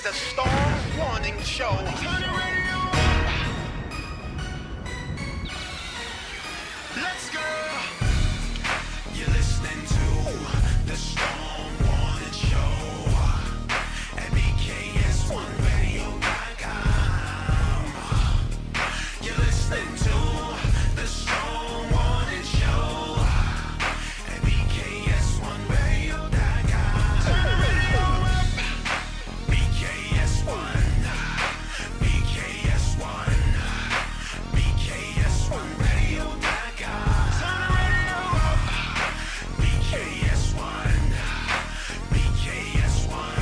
is the Storm Warning Show. Turn the radio up. Let's go. You're listening to the Storm Warning Show at BKS1Radio.com. You're listening to the Storm Warning Show at BKS1Radio.com. Turn the radio up. BKS1, BKS1, BKS1Radio.com. Turn the radio up. BKS1, BKS1,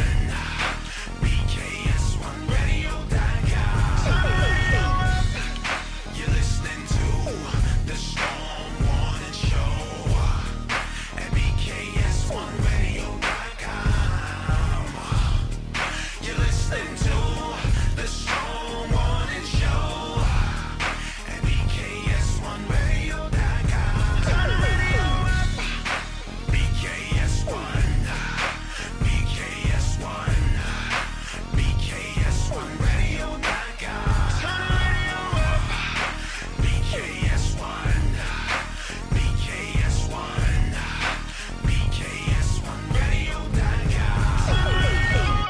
BKS1Radio.com. Turn the radio up. You're listening to the Storm Warning Show at BKS1Radio.com. You're listening to the Storm Warning Show at BKS1Radio.com. Turn the radio up. BKS1, BKS1, BKS1Radio.com. Turn the radio up. BKS1, BKS1, BKS1Radio.com. Turn the radio up.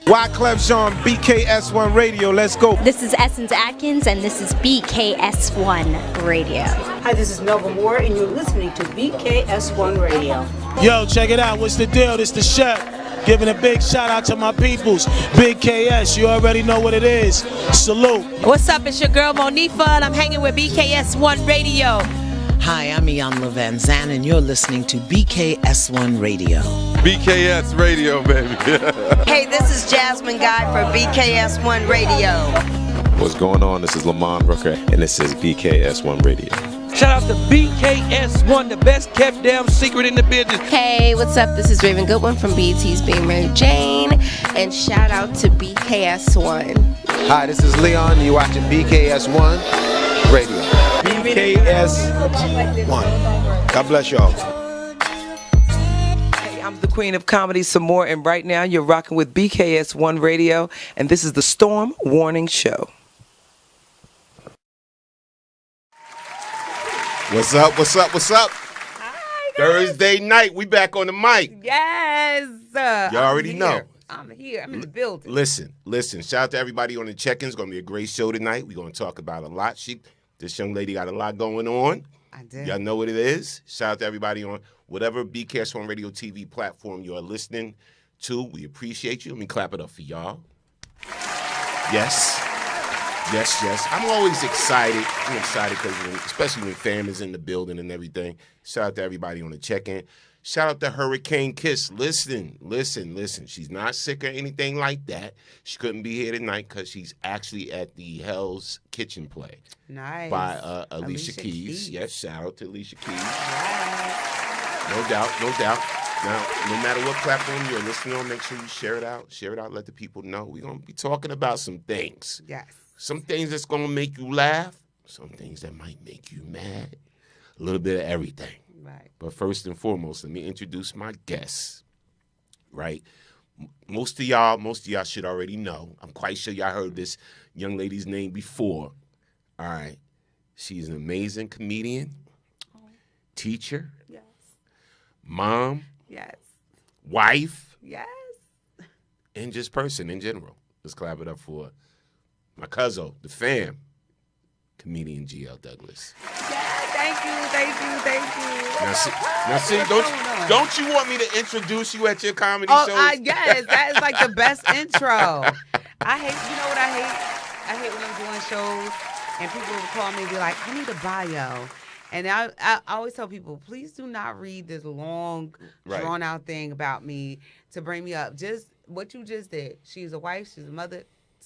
Wyclef Jean, BKS1 Radio. Let's go. This is Essence Atkins, and this is BKS1 Radio. Hi, this is Melba Moore, and you're listening to BKS1 Radio. Yo, check it out. What's the deal? This the chef. Giving a big shout out to my peoples. Big KS, you already know what it is. Salute. What's up? It's your girl Monifa, and I'm hanging with BKS1 Radio. Hi, I'm Iyanla Van Zandt, and you're listening to BKS1 Radio. BKS Radio, baby. Hey, this is Jasmine Guy for BKS1 Radio. What's going on? This is Lamont Rooker, and this is BKS1 Radio. Shout out to BKS1, the best kept damn secret in the business. Hey, what's up? This is Raven Goodwin from BET's Being Mary Jane, and shout out to BKS1. Hi, this is Leon. You're watching BKS1 Radio. BKS1. God bless y'all. Hey, I'm the queen of comedy, some more, and right now you're rocking with BKS1 Radio, and this is the Storm Warning Show. What's up? What's up? What's up? Hi, Thursday night. We back on the mic. Yes. You already know. I'm here. I'm in the building. Listen. Shout out to everybody on the check-in. It's going to be a great show tonight. We're going to talk about a lot. This young lady got a lot going on. I did. Y'all know what it is. Shout out to everybody on whatever BKS1 Radio TV platform you're listening to. We appreciate you. Let me clap it up for y'all. Yes. I'm always excited. I'm excited because especially when fam is in the building and everything. Shout out to everybody on the check-in. Shout out to Hurricane Kiss. Listen. She's not sick or anything like that. She couldn't be here tonight because she's actually at the Hell's Kitchen play. Nice. By Alicia Keys. Yes, shout out to Alicia Keys. Yes. No doubt. Now, no matter what platform you're listening on, make sure you share it out. Let the people know. We're going to be talking about some things. Yes. Some things that's going to make you laugh. Some things that might make you mad. A little bit of everything. Right. But first and foremost, let me introduce my guests. Right? Most of y'all should already know. I'm quite sure y'all heard this young lady's name before. All right. She's an amazing comedian, teacher, Yes. mom, Yes. wife, Yes. and just person in general. Let's clap it up for my cousin, the fam, comedian GL Douglas. Thank you. Now see, don't you want me to introduce you at your comedy shows? Yes, that is like the best intro. I hate, you know what I hate? I hate when I'm doing shows and people will call me and be like, I need a bio. And I always tell people, please do not read this long, drawn out thing about me to bring me up. Just what you just did. She's a wife, she's a mother,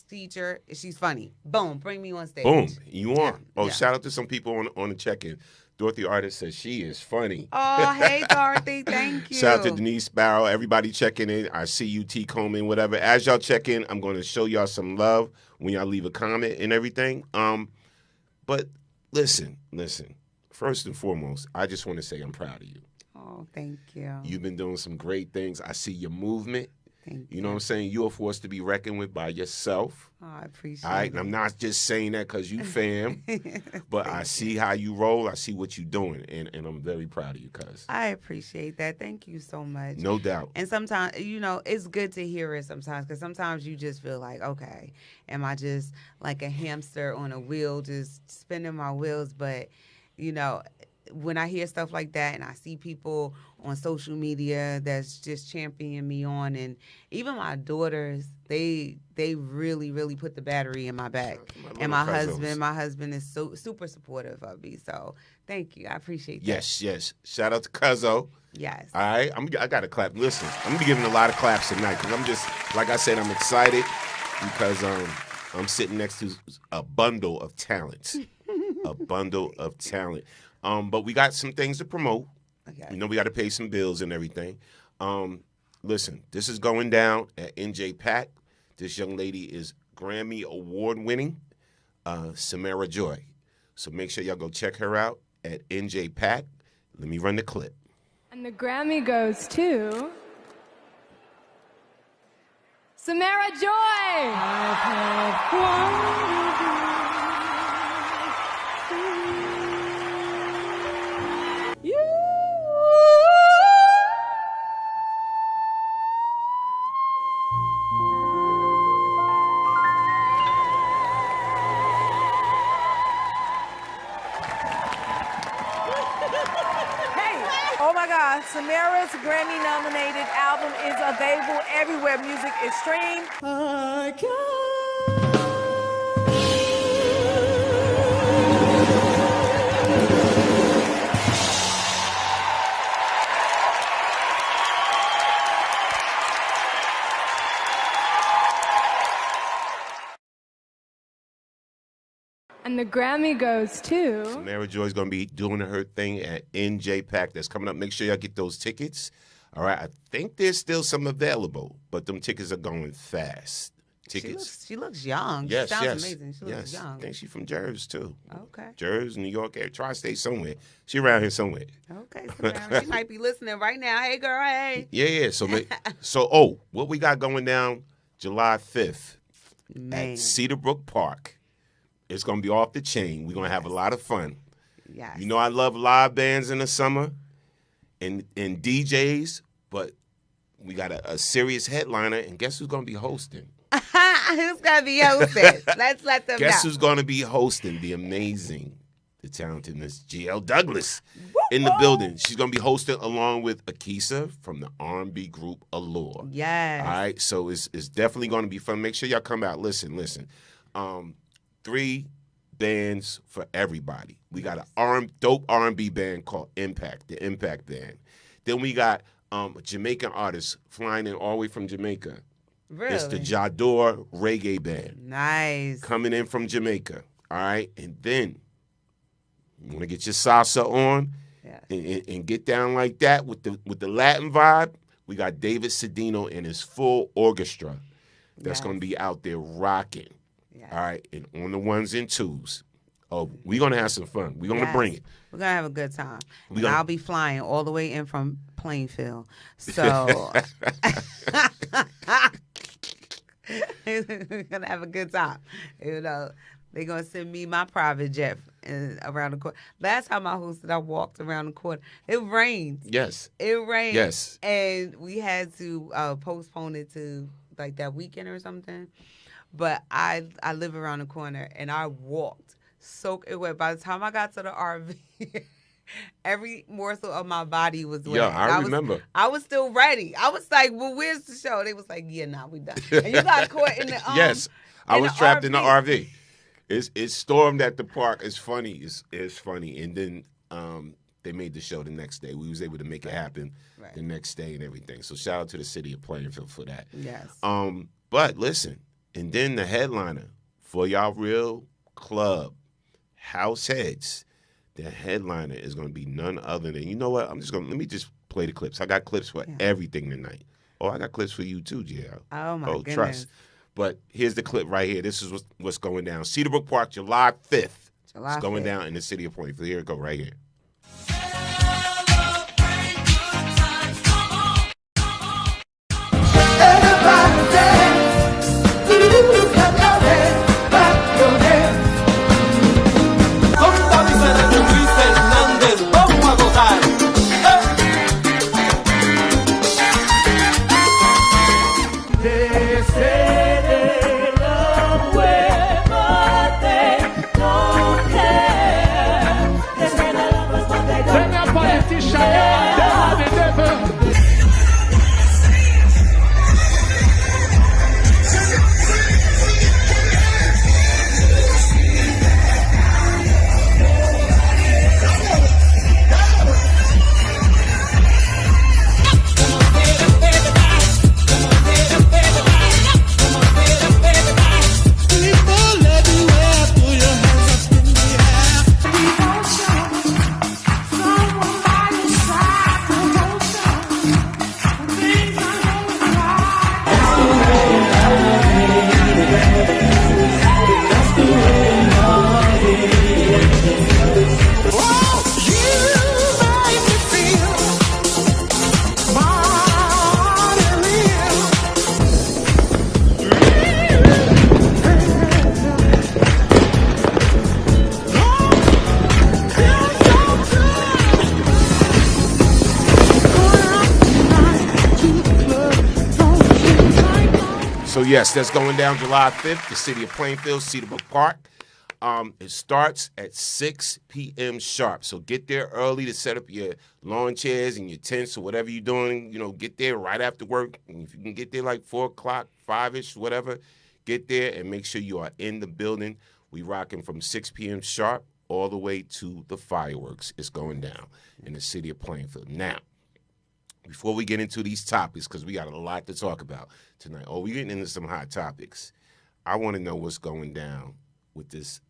teacher, she's funny. Boom, bring me on stage. Boom, you on. Yeah. Shout out to some people on the check-in. Dorothy Artist says she is funny. Oh, hey, Dorothy, thank you. Shout out to Denise Sparrow, everybody checking in. I see you, T. Coleman, whatever. As y'all check in, I'm going to show y'all some love when y'all leave a comment and everything. But listen. First and foremost, I just want to say I'm proud of you. Oh, Oh, thank you. You've been doing some great things. I see your movement. Thank You know what I'm saying? You're a force to be reckoned with by yourself. Oh, I appreciate All right, it. and I'm not just saying that because you fam, but I see how you roll. I see what you're doing, and I'm very proud of you, cuz. I appreciate that. Thank you so much. No doubt. And sometimes, you know, it's good to hear it sometimes because sometimes you just feel like, okay, am I just like a hamster on a wheel, just spinning my wheels? But, you know, when I hear stuff like that and I see people on social media that's just championing me on, and even my daughters, they really, really put the battery in my back. And my husband is so super supportive of me. So thank you. I appreciate that. Yes. Shout out to Cuzzo. Yes. All right, I got to clap. Listen, I'm going to be giving a lot of claps tonight because I'm just, like I said, I'm excited because I'm sitting next to a bundle of talent. A bundle of talent. But we got some things to promote. Okay. You know, we got to pay some bills and everything. Listen, this is going down at NJ Pack. This young lady is Grammy Award winning, Samara Joy. So make sure y'all go check her out at NJ Pack. Let me run the clip. And the Grammy goes to Samara Joy. I've had Samara's Grammy-nominated album is available everywhere music is streamed. And the Grammy goes to Samara Joy's going to be doing her thing at NJ Pack. That's coming up. Make sure y'all get those tickets. All right. I think there's still some available, but them tickets are going fast. Tickets. She looks young. Yes, she sounds yes. amazing. She looks young. I think she's from Jersey, too. Okay. Jersey, New York, tri-state somewhere. She around here somewhere. Okay, Samara. She might be listening right now. Hey, girl, hey. Yeah. So, what we got going down July 5th at Cedarbrook Park. It's going to be off the chain. We're going to have a lot of fun. Yes. You know I love live bands in the summer and DJs, but we got a serious headliner, and guess who's going to be hosting? Who's going to be hosting? Let's let them know. Guess who's going to be hosting? The amazing, the talented Miss GL Douglas in the building. She's going to be hosting along with Akisa from the R&B group Allure. Yes. All right, so it's definitely going to be fun. Make sure y'all come out. Listen. 3 bands for everybody. We got a dope R&B band called Impact, the Impact Band. Then we got a Jamaican artist flying in all the way from Jamaica. Really? It's the Jador Reggae Band. Nice. Coming in from Jamaica. All right? And then you want to get your salsa on and get down like that with the Latin vibe. We got David Cedino and his full orchestra that's going to be out there rocking. All right, and on the 1s and 2s. Oh, we're going to have some fun. We're going to bring it. We're going to have a good time. And I'll be flying all the way in from Plainfield. So we're going to have a good time. You know, they're going to send me my private jet around the corner. Last time I hosted, I walked around the corner. It rained. Yes. It rained. Yes. And we had to postpone it to like that weekend or something. But I live around the corner, and I walked soaking wet. By the time I got to the RV, every morsel of my body was wet. Yeah, I remember. I was still ready. I was like, well, where's the show? They was like, yeah, nah, we done. And you got caught in the yes, I was trapped in the RV. It stormed at the park. It's funny. It's funny. And then they made the show the next day. We was able to make it happen the next day and everything. So shout out to the city of Plainfield for that. Yes. But listen. And then the headliner for y'all real club house heads, the headliner is going to be none other than, you know what? Let me just play the clips. I got clips for everything tonight. Oh, I got clips for you too, GL. Oh, my goodness. Trust. But here's the clip right here. This is what's going down. Cedarbrook Park, July 5th. It's going down in the city of Plainfield. Here it go right here. yes, that's going down July 5th, the city of Plainfield, Cedar Brook Park. It starts at 6 p.m. sharp. So get there early to set up your lawn chairs and your tents or whatever you're doing. You know, get there right after work. And if you can get there like 4 o'clock, 5-ish, whatever, get there and make sure you are in the building. We rocking from 6 p.m. sharp all the way to the fireworks. It's going down in the city of Plainfield. Now, before we get into these topics, because we got a lot to talk about tonight. Oh, we're getting into some hot topics. I want to know what's going down with this.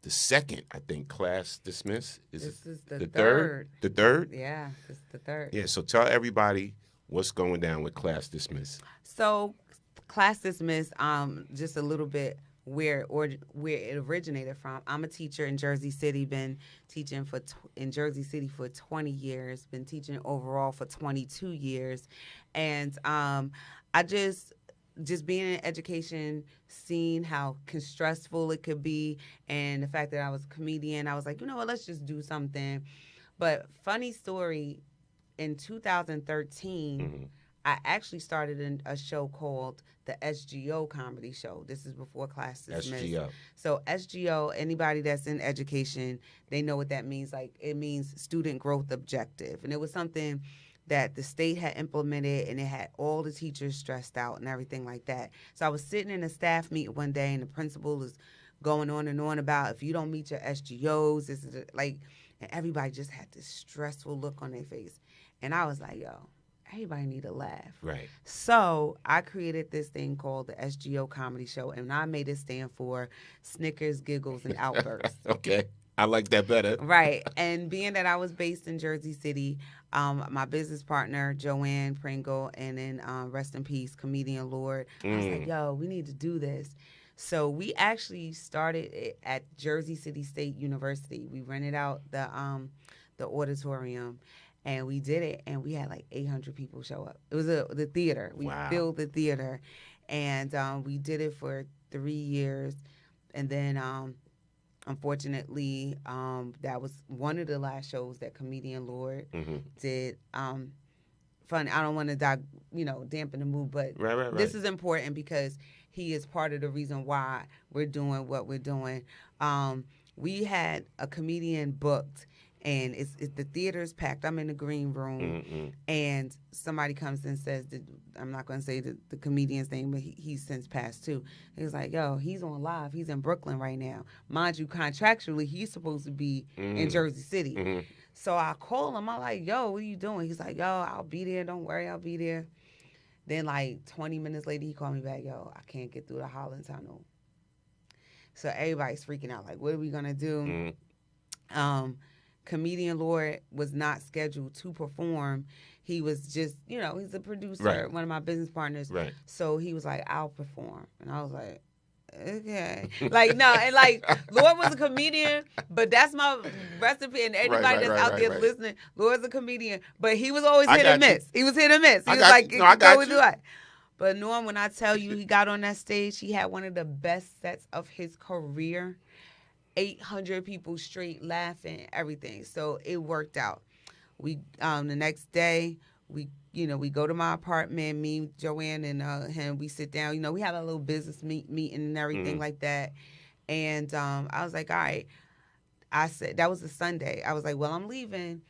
The second, I think, class dismiss. This is the third? The third? Yeah, this is the third. Yeah, so tell everybody what's going down with class dismiss. So, class dismiss, just a little bit where it originated from. I'm a teacher in Jersey City, been teaching in Jersey City for 20 years, been teaching overall for 22 years. And I just being in education, seeing how stressful it could be, and the fact that I was a comedian, I was like, you know what, let's just do something. But funny story, in 2013, I actually started a show called the SGO Comedy Show. This is before class dismissed. SGO. So SGO, anybody that's in education, they know what that means. Like, it means Student Growth Objective. And it was something that the state had implemented, and it had all the teachers stressed out and everything like that. So I was sitting in a staff meeting one day, and the principal is going on and on about, if you don't meet your SGOs, this is like, and everybody just had this stressful look on their face. And I was like, yo, everybody need a laugh. Right. So I created this thing called the SGO Comedy Show, and I made it stand for Snickers, Giggles, and Outbursts. Okay. I like that better. Right. And being that I was based in Jersey City, my business partner, Joanne Pringle, and then rest in peace, comedian Lord, I was like, yo, we need to do this. So we actually started it at Jersey City State University. We rented out the auditorium, and we did it, and we had like 800 people show up. It was the theater. We filled the theater, and we did it for 3 years, and then unfortunately, that was one of the last shows that comedian Lord did. Funny, I don't want to dampen the mood, but right. This is important because he is part of the reason why we're doing what we're doing. We had a comedian booked, and it's the theater's packed. I'm in the green room, and somebody comes and says, I'm not going to say the comedian's name, but he's since passed too. He was like, yo, he's on live. He's in Brooklyn right now. Mind you, contractually, he's supposed to be in Jersey City. So I call him. I'm like, yo, what are you doing? He's like, yo, I'll be there. Don't worry, I'll be there. Then like 20 minutes later, he called me back, yo, I can't get through the Holland Tunnel. So everybody's freaking out. Like, what are we going to do? Comedian Lord was not scheduled to perform. He was just, he's a producer, one of my business partners. Right. So he was like, I'll perform. And I was like, okay. Like, no, and like, Lord was a comedian, but that's my recipe. And anybody that's out there listening, Lord's a comedian, but he was always hit and miss. He was hit and miss. He was like, I got you. But Norm, when I tell you he got on that stage, he had one of the best sets of his career. 800 people straight laughing, everything. So it worked out. We the next day, we go to my apartment, me, Joanne, and him. We sit down. We have a little business meeting and everything like that. And I was like, all right. I said, that was a Sunday. I was like, well, I'm leaving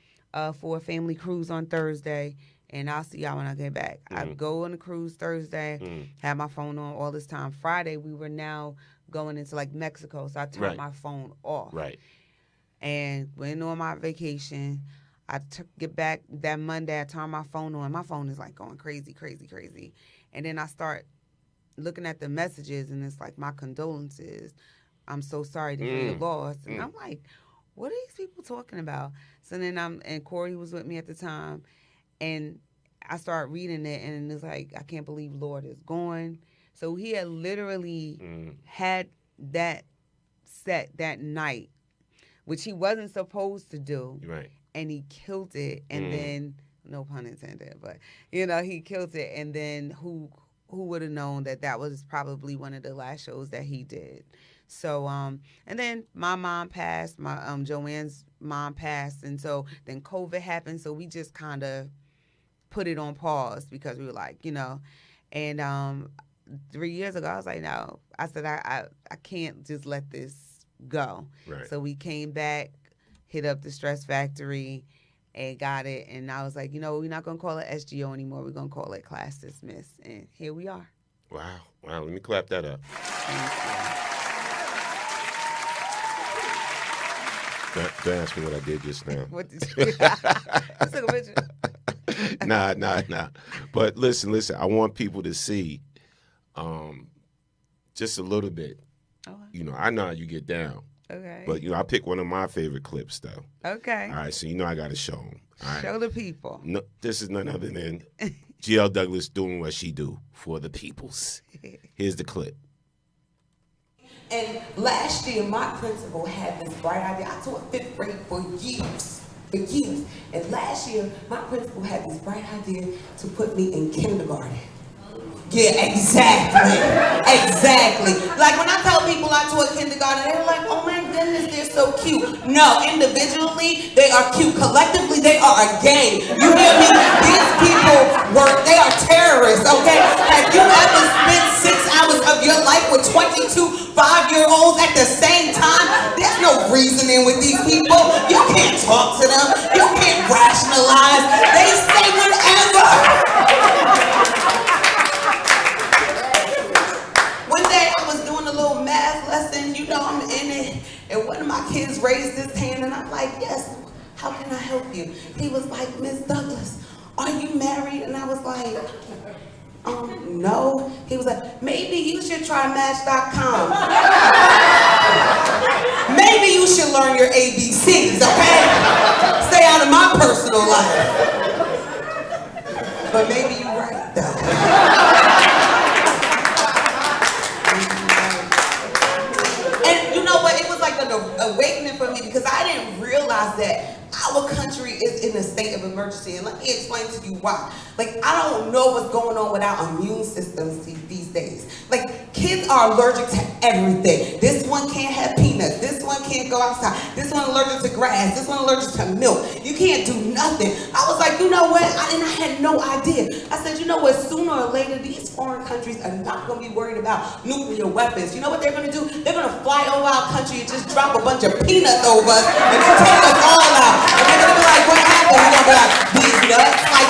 for a family cruise on Thursday, and I'll see y'all when I get back. I go on the cruise Thursday, have my phone on all this time. Friday, we were now going into like Mexico, so I turned my phone off. Right. And went on my vacation. I get back that Monday. I turned my phone on. My phone is like going crazy. And then I start looking at the messages, and it's like, my condolences. I'm so sorry to hear your loss. And I'm like, what are these people talking about? So then and Corey was with me at the time, and I started reading it, and it's like, I can't believe Lord is gone. So he had literally had that set that night, which he wasn't supposed to do. Right. And he killed it. And then, no pun intended, but, he killed it. And then who would have known that was probably one of the last shows that he did. So, and then my mom passed, my Joanne's mom passed. And so then COVID happened. So we just kind of put it on pause because we were like, and 3 years ago, I was like, no. I said, I can't just let this go. Right. So we came back, hit up the Stress Factory, and got it. And I was like, we're not going to call it SGO anymore. We're going to call it Class Dismissed. And here we are. Wow. Let me clap that up. Don't ask me what I did just now. What did you do? Just took a picture. Nah. But listen. I want people to see just a little bit. Okay. I know how you get down. Okay. But, I pick one of my favorite clips, though. Okay. All right, so I got to show them. All right. Show the people. No, this is none other than GL Douglas doing what she do for the peoples. Here's the clip. And last year, my principal had this bright idea. I taught 5th grade for years. And last year, my principal had this bright idea to put me in kindergarten. Yeah, exactly. Like when I tell people I taught kindergarten, they're like, oh my goodness, they're so cute. No, individually, they are cute. Collectively, they are a gang. You hear me? These people they are terrorists, okay? Have you ever spent 6 hours of your life with 22 5-year-olds at the same time? There's no reasoning with these people. You can't talk to them. You can't rationalize. They say whatever. One day I was doing a little math lesson, I'm in it, and one of my kids raised his hand, and I'm like, yes, how can I help you? He was like, Miss Douglas, are you married? And I was like, no. He was like, maybe you should try Match.com. Maybe you should learn your ABCs, okay? Stay out of my personal life. But maybe you're right, though. But it was like an awakening for me because I didn't realize that our country is in a state of emergency. And let me explain to you why. Like, I don't know what's going on with our immune systems these days. Like, kids are allergic to everything. This one can't have peanuts. This one can't go outside. This one allergic to grass. This one allergic to milk. You can't do nothing. I was like, you know what? And I had no idea. I said, you know what? Sooner or later, these foreign countries are not going to be worried about nuclear weapons. You know what they're going to do? They're going to fly over our country and just drop a bunch of peanuts over us and then take us all out. And they're going to be like, what happened? We're going to be like, these nuts. Like,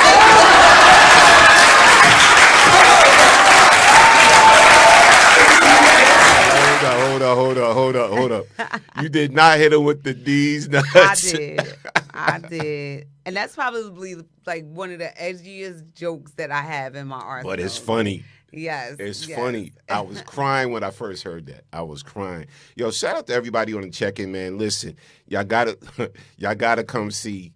Hold up. You did not hit him with the D's nuts. I did. And that's probably like one of the edgiest jokes that I have in my arsenal. But it's funny. Yes. It's funny. I was crying when I first heard that. I was crying. Yo, shout out to everybody on the check-in, man. Listen, y'all gotta come see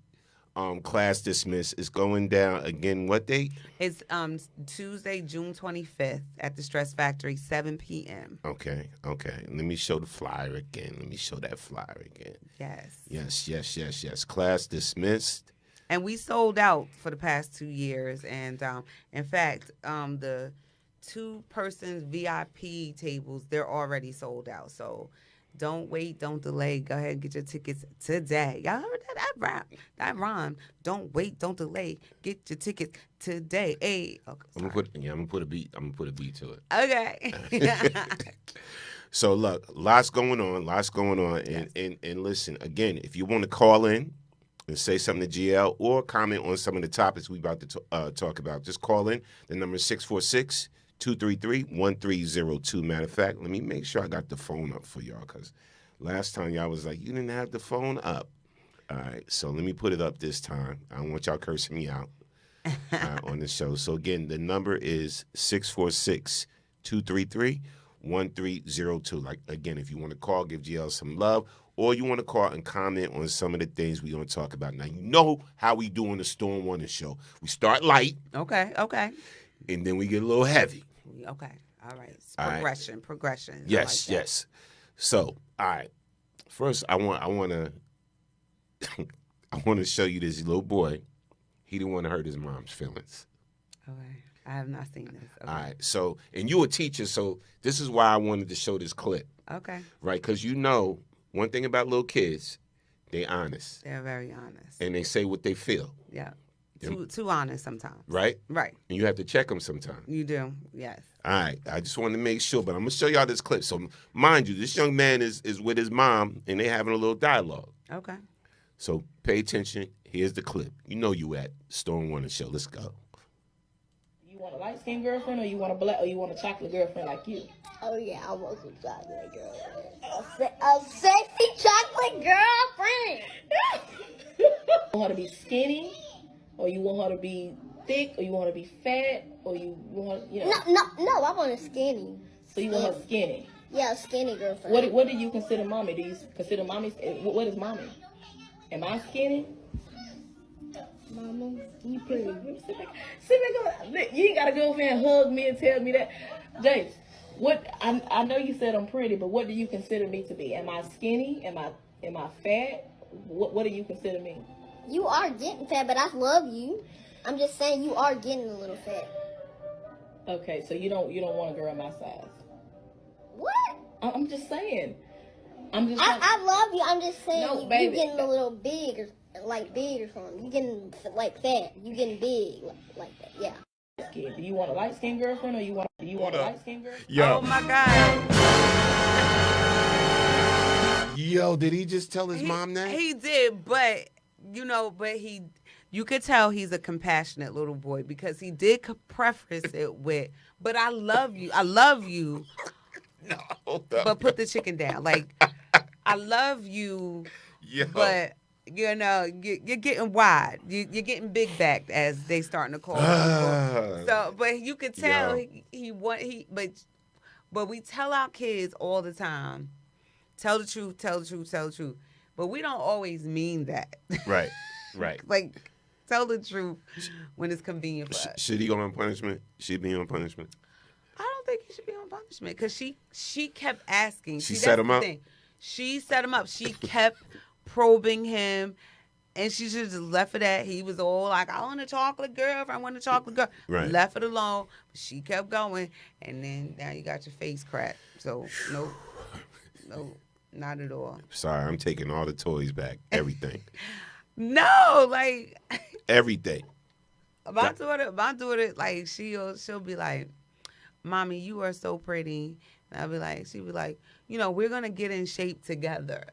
Class Dismissed. It's going down again. What date? It's Tuesday, June 25th at the Stress Factory, 7 p.m. Okay. Let me show the flyer again. Yes. Class Dismissed. And we sold out for the past 2 years. And in fact, the 2-person VIP tables, they're already sold out. So don't wait, don't delay. Go ahead and get your tickets today. Y'all heard that? That rhyme. Don't wait, don't delay. Get your tickets today. Hey, okay, I'm gonna put a beat to it. Okay. So look, lots going on, and listen, again, if you want to call in and say something to GL or comment on some of the topics we about to talk about, just call in. The number is 646-233-1302. Matter of fact, let me make sure I got the phone up for y'all, because last time y'all was like, you didn't have the phone up. All right, so let me put it up this time. I don't want y'all cursing me out on the show. So again, the number is 646-233-1302. Like, again, if you want to call, give GL some love, or you want to call and comment on some of the things we're going to talk about. Now, you know how we do on the Storm Warning Show. We start light. Okay. And then we get a little heavy. Okay. All right. It's progression. Yes. So, all right. First, I want to I want to show you this little boy. He didn't want to hurt his mom's feelings. Okay. I have not seen this. Okay. All right. So, and you a teacher, so this is why I wanted to show this clip. Okay. Right? Because you know, one thing about little kids, they honest. They're very honest. And they say what they feel. Yeah. Too honest sometimes. Right? Right. And you have to check them sometimes. You do, yes. All right, I just wanted to make sure, but I'm gonna show y'all this clip. So, mind you, this young man is with his mom, and they having a little dialogue. Okay. So, pay attention. Here's the clip. You know you at Storm Warning Show. Let's go. You want a light-skinned girlfriend, or you want a black, or you want a chocolate girlfriend like you? Oh yeah, I want some chocolate girlfriend. A sexy chocolate girlfriend. You want her to be skinny, or you want her to be thick, or you want her to be fat, or you want her, No, I want a skinny. So you want her skinny? Yeah, a skinny girlfriend. What do you consider mommy? Do you consider mommy? What is mommy? Am I skinny? Mama, you pretty. Sit back. You ain't gotta go over and hug me and tell me that. Jace, what? I know you said I'm pretty, but what do you consider me to be? Am I skinny? Am I fat? What do you consider me? You are getting fat, but I love you. I'm just saying you are getting a little fat. Okay, so you don't want a girl my size. What? I'm just saying. I love you. I'm just saying No, you baby. getting a little big or big or something. You getting like fat. You getting big like that. Yeah. Do you want a light skinned girlfriend, or do you want a light skinned girl? Yo. Oh my God. Yo, did he just tell his mom that? He did, but you could tell he's a compassionate little boy because he did preface it with, "But I love you. I love you." No, hold up. But put the chicken down. Like, I love you, but you're getting wide. You're getting big backed, as they starting to call it. So, but you could tell but we tell our kids all the time, tell the truth, tell the truth, tell the truth. But we don't always mean that. Right. Like, tell the truth when it's convenient for us. Should he go on punishment? Should he be on punishment? I don't think he should be on punishment because she kept asking. She set him up? She set him up. She kept probing him, and she should have just left it at. He was all like, "I want a chocolate girlfriend. I want a chocolate girl." Right. Left it alone. But she kept going, and then now you got your face cracked. So no, not at all. Sorry, I'm taking all the toys back. Everything. No, like Everything. my daughter, like she'll be like, "Mommy, you are so pretty." And she'll be like, we're gonna get in shape together.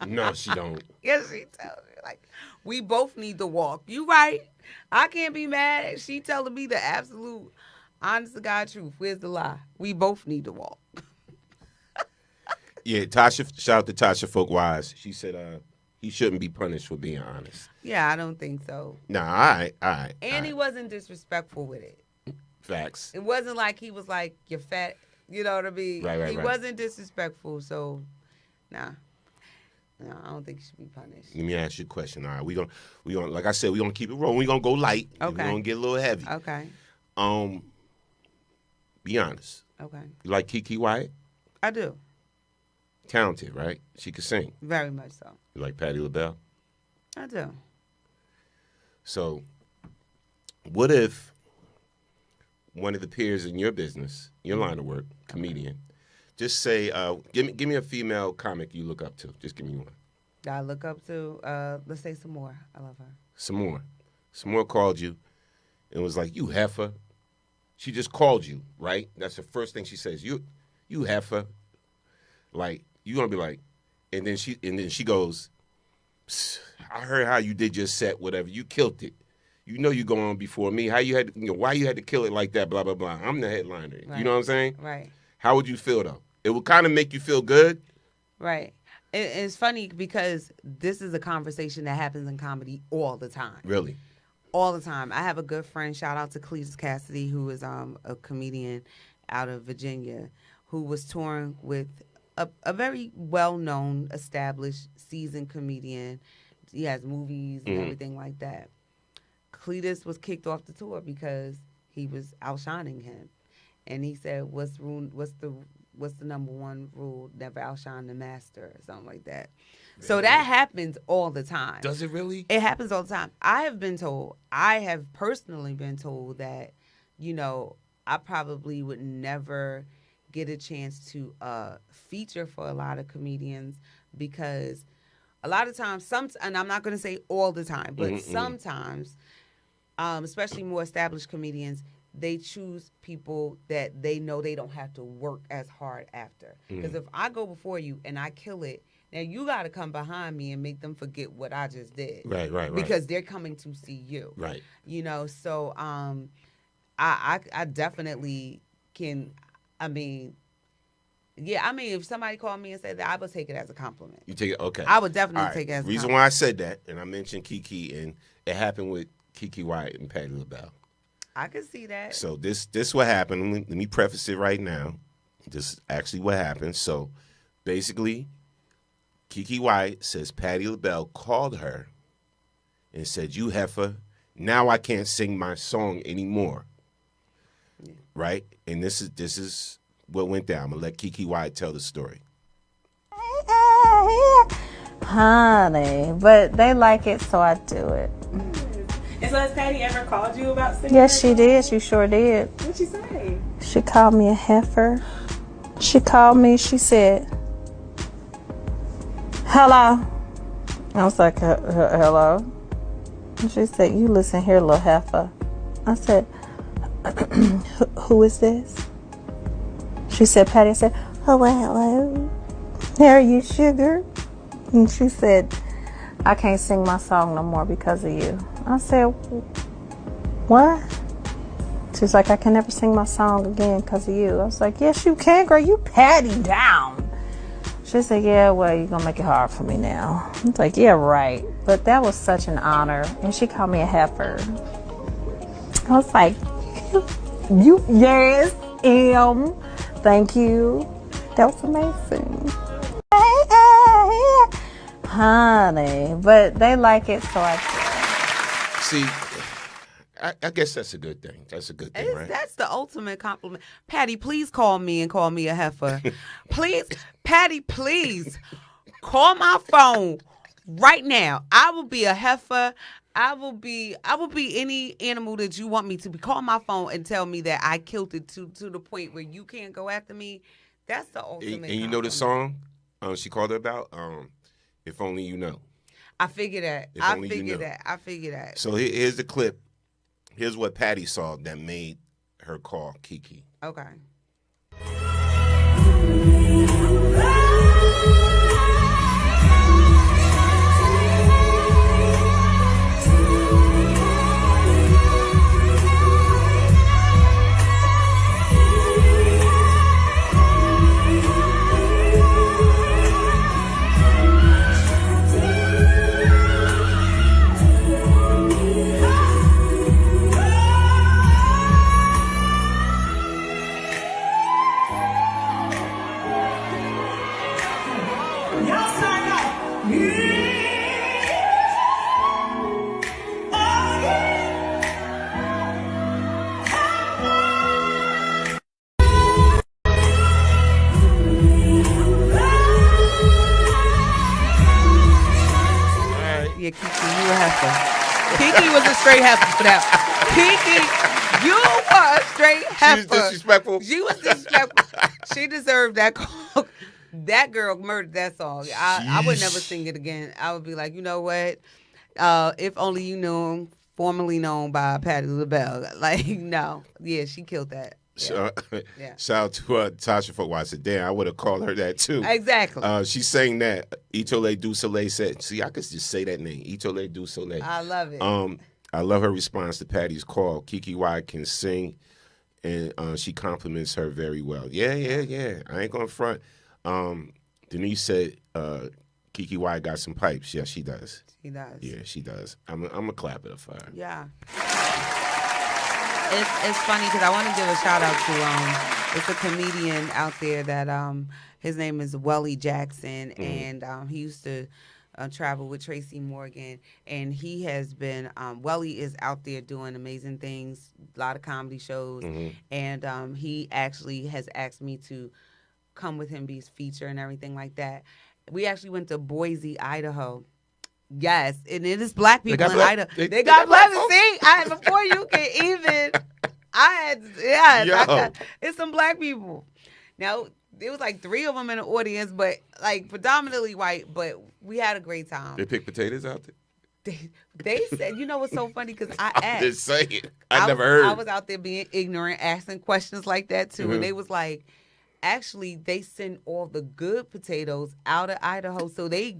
No, she don't. Yes, she tells me, like, we both need to walk. You right. I can't be mad. She telling me the absolute, honest to God truth. Where's the lie? We both need to walk. Yeah, Tasha. Shout out to Tasha Folkwise. She said he shouldn't be punished for being honest. Yeah, I don't think so. Nah, all right. And he wasn't disrespectful with it. Facts. It wasn't like he was like, "You're fat." You know what I mean? Right. He wasn't disrespectful, so nah. No, I don't think he should be punished. Let me ask you a question. All right, we gonna like I said, we gonna keep it rolling. We gonna go light. Okay. We gonna get a little heavy. Okay. Be honest. Okay. You like Kiki Wyatt? I do. Talented, right? She can sing. Very much so. You like Patti LaBelle? I do. So, what if one of the peers in your business, your line of work, comedian, just say, give me a female comic you look up to. Just give me one. I look up to, let's say some more. I love her. Some more called you and was like, "You heifer." She just called you, right? That's the first thing she says. You heifer. Like, you gonna be like, and then she goes, "I heard how you did your set, whatever. You killed it. You know you go on before me. How you had, why you had to kill it like that, blah, blah, blah. I'm the headliner." Right. You know what I'm saying? Right. How would you feel, though? It would kind of make you feel good. Right. It's funny because this is a conversation that happens in comedy all the time. Really? All the time. I have a good friend, shout out to Cletus Cassidy, who is a comedian out of Virginia, who was touring with a very well-known, established, seasoned comedian. He has movies and everything like that. Cletus was kicked off the tour because he was outshining him. And he said, what's the number one rule? Never outshine the master, or something like that. Really? So that happens all the time. Does it really? It happens all the time. I have personally been told that, I probably would never get a chance to feature for a lot of comedians because a lot of times, and I'm not going to say all the time, but sometimes, especially more established comedians, they choose people that they know they don't have to work as hard after. Because if I go before you and I kill it, now you got to come behind me and make them forget what I just did. Right. Because they're coming to see you. Right. You know, so I definitely can. I mean, if somebody called me and said that, I would take it as a compliment. You take it, okay. I would definitely All right. take it as a reason compliment. why I said that, and I mentioned Kiki, and it happened with Kiki Wyatt and Patti LaBelle. I can see that. So this what happened. Let me preface it right now. This is actually what happened. So basically, Kiki Wyatt says Patti LaBelle called her and said, "You heifer, now I can't sing my song anymore." Yeah. Right? And this is what went down. I'm gonna let Kiki Wyatt tell the story. Honey, but they like it, so I do it. And so has Patti ever called you about singing? Yes, she did. She sure did. What'd she say? She called me a heifer. She called me, she said, "Hello." I was like, "Hello?" And she said, "You listen here, little heifer." I said, "Who is this?" She said, "Patti." I said, "Oh, well, hello. How are you, sugar?" And she said, "I can't sing my song no more because of you." I said, "What?" She's like, "I can never sing my song again because of you." I was like, "Yes, you can, girl. You Patti down." She said, "Yeah, well, you're going to make it hard for me now." I was like, "Yeah, right." But that was such an honor. And she called me a heifer. I was like, yes, thank you. That was amazing. Honey, but they like it, so I See, I guess that's a good thing. That's a good thing, right? That's the ultimate compliment. Patti, please call me and call me a heifer. Please, Patti, please call my phone right now. I will be a heifer. I will be any animal that you want me to be. Call my phone and tell me that I killed it to the point where you can't go after me. That's the ultimate. And you know the song she called her about? If Only You Know. I figured that. I figured that. So here's the clip. Here's what Patti saw that made her call Kiki. Okay. Yeah, Kiki, you a heifer. Kiki was a straight heifer for that. Kiki, you were a straight heifer. She was disrespectful. She was disrespectful. She deserved that call. That girl murdered that song. I would never sing it again. I would be like, you know what? If Only You Knew, formerly known by Patti LaBelle. Like, no. Yeah, she killed that. Yeah. Shout out to Tasha for I said, damn, I would have called her that too. Exactly. She sang that. Itole Du Soleil said, see, I could just say that name. Itole Du Soleil. I love it. I love her response to Patti's call. Kiki Wyatt can sing, and she compliments her very well. Yeah. I ain't going to front. Denise said Kiki Wyatt got some pipes. Yeah, she does. She does. Yeah, she does. I'm going to clap it up for her. Yeah. It's funny because I want to give a shout out to it's a comedian out there that his name is Welly Jackson, and he used to travel with Tracy Morgan, and he has been Welly is out there doing amazing things, a lot of comedy shows, and he actually has asked me to come with him, be his feature and everything like that. We actually went to Boise, Idaho. Yes, and it is black people in Idaho. They got black people. See, before you can even, it's some black people. Now, there was like 3 of them in the audience, but like predominantly white, but we had a great time. They pick potatoes out there? They said, you know what's so funny? Because I I'm asked. just saying. I never heard. I was out there being ignorant, asking questions like that too. Mhm. And they was like, actually, they send all the good potatoes out of Idaho. So their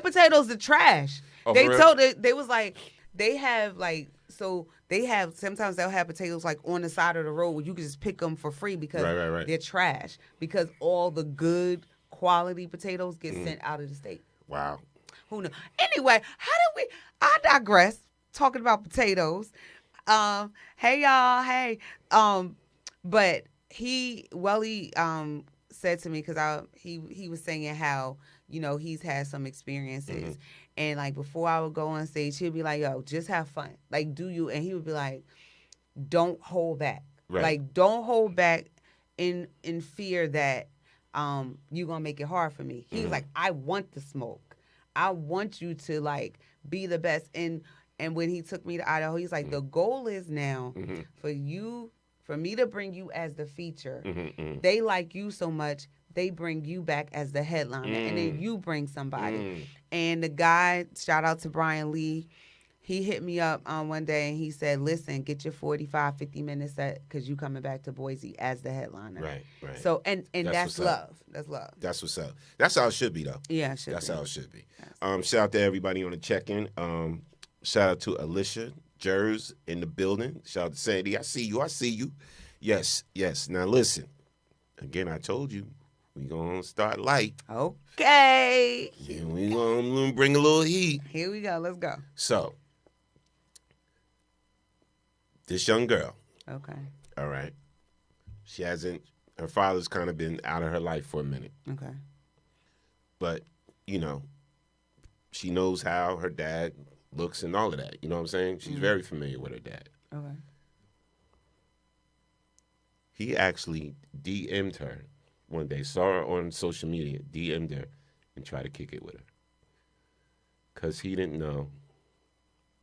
potatoes are trash. Oh, They for real? told they was like, they have like, so they have, sometimes they'll have potatoes like on the side of the road where you can just pick them for free because Right. they're trash. Because all the good quality potatoes get sent out of the state. Wow. Who knows? Anyway, I digress. Talking about potatoes. Hey y'all, hey. But he said to me, because he was saying how, you know, he's had some experiences. And like before I would go on stage, he'd be like, yo, just have fun. Like, do you? And he would be like, don't hold back. Right. Like, don't hold back in fear that you're gonna make it hard for me. He's like, I want the smoke. I want you to like be the best. And when he took me to Idaho, he's like, the goal is now for me to bring you as the feature. They like you so much, they bring you back as the headliner, and then you bring somebody. And the guy, shout out to Brian Lee, he hit me up one day and he said, listen, get your 45, 50 minutes set because you coming back to Boise as the headliner. Right. So, and that's what's up. love. That's love. That's what's up. That's how it should be, though. Yeah, it should That's be. how it should be. Shout out to everybody on the check-in. Shout out to Alicia Jers in the building. Shout out to Sandy. I see you. Yes. Now listen. Again, I told you we gonna start light. Okay. Yeah, we gonna bring a little heat. Here we go. Let's go. So, this young girl. Okay. All right. Her father's kind of been out of her life for a minute. Okay. But, you know, she knows how her dad looks and all of that. You know what I'm saying? She's very familiar with her dad. Okay. He actually DM'd her one day, saw her on social media, DM'd her, and tried to kick it with her. Because he didn't know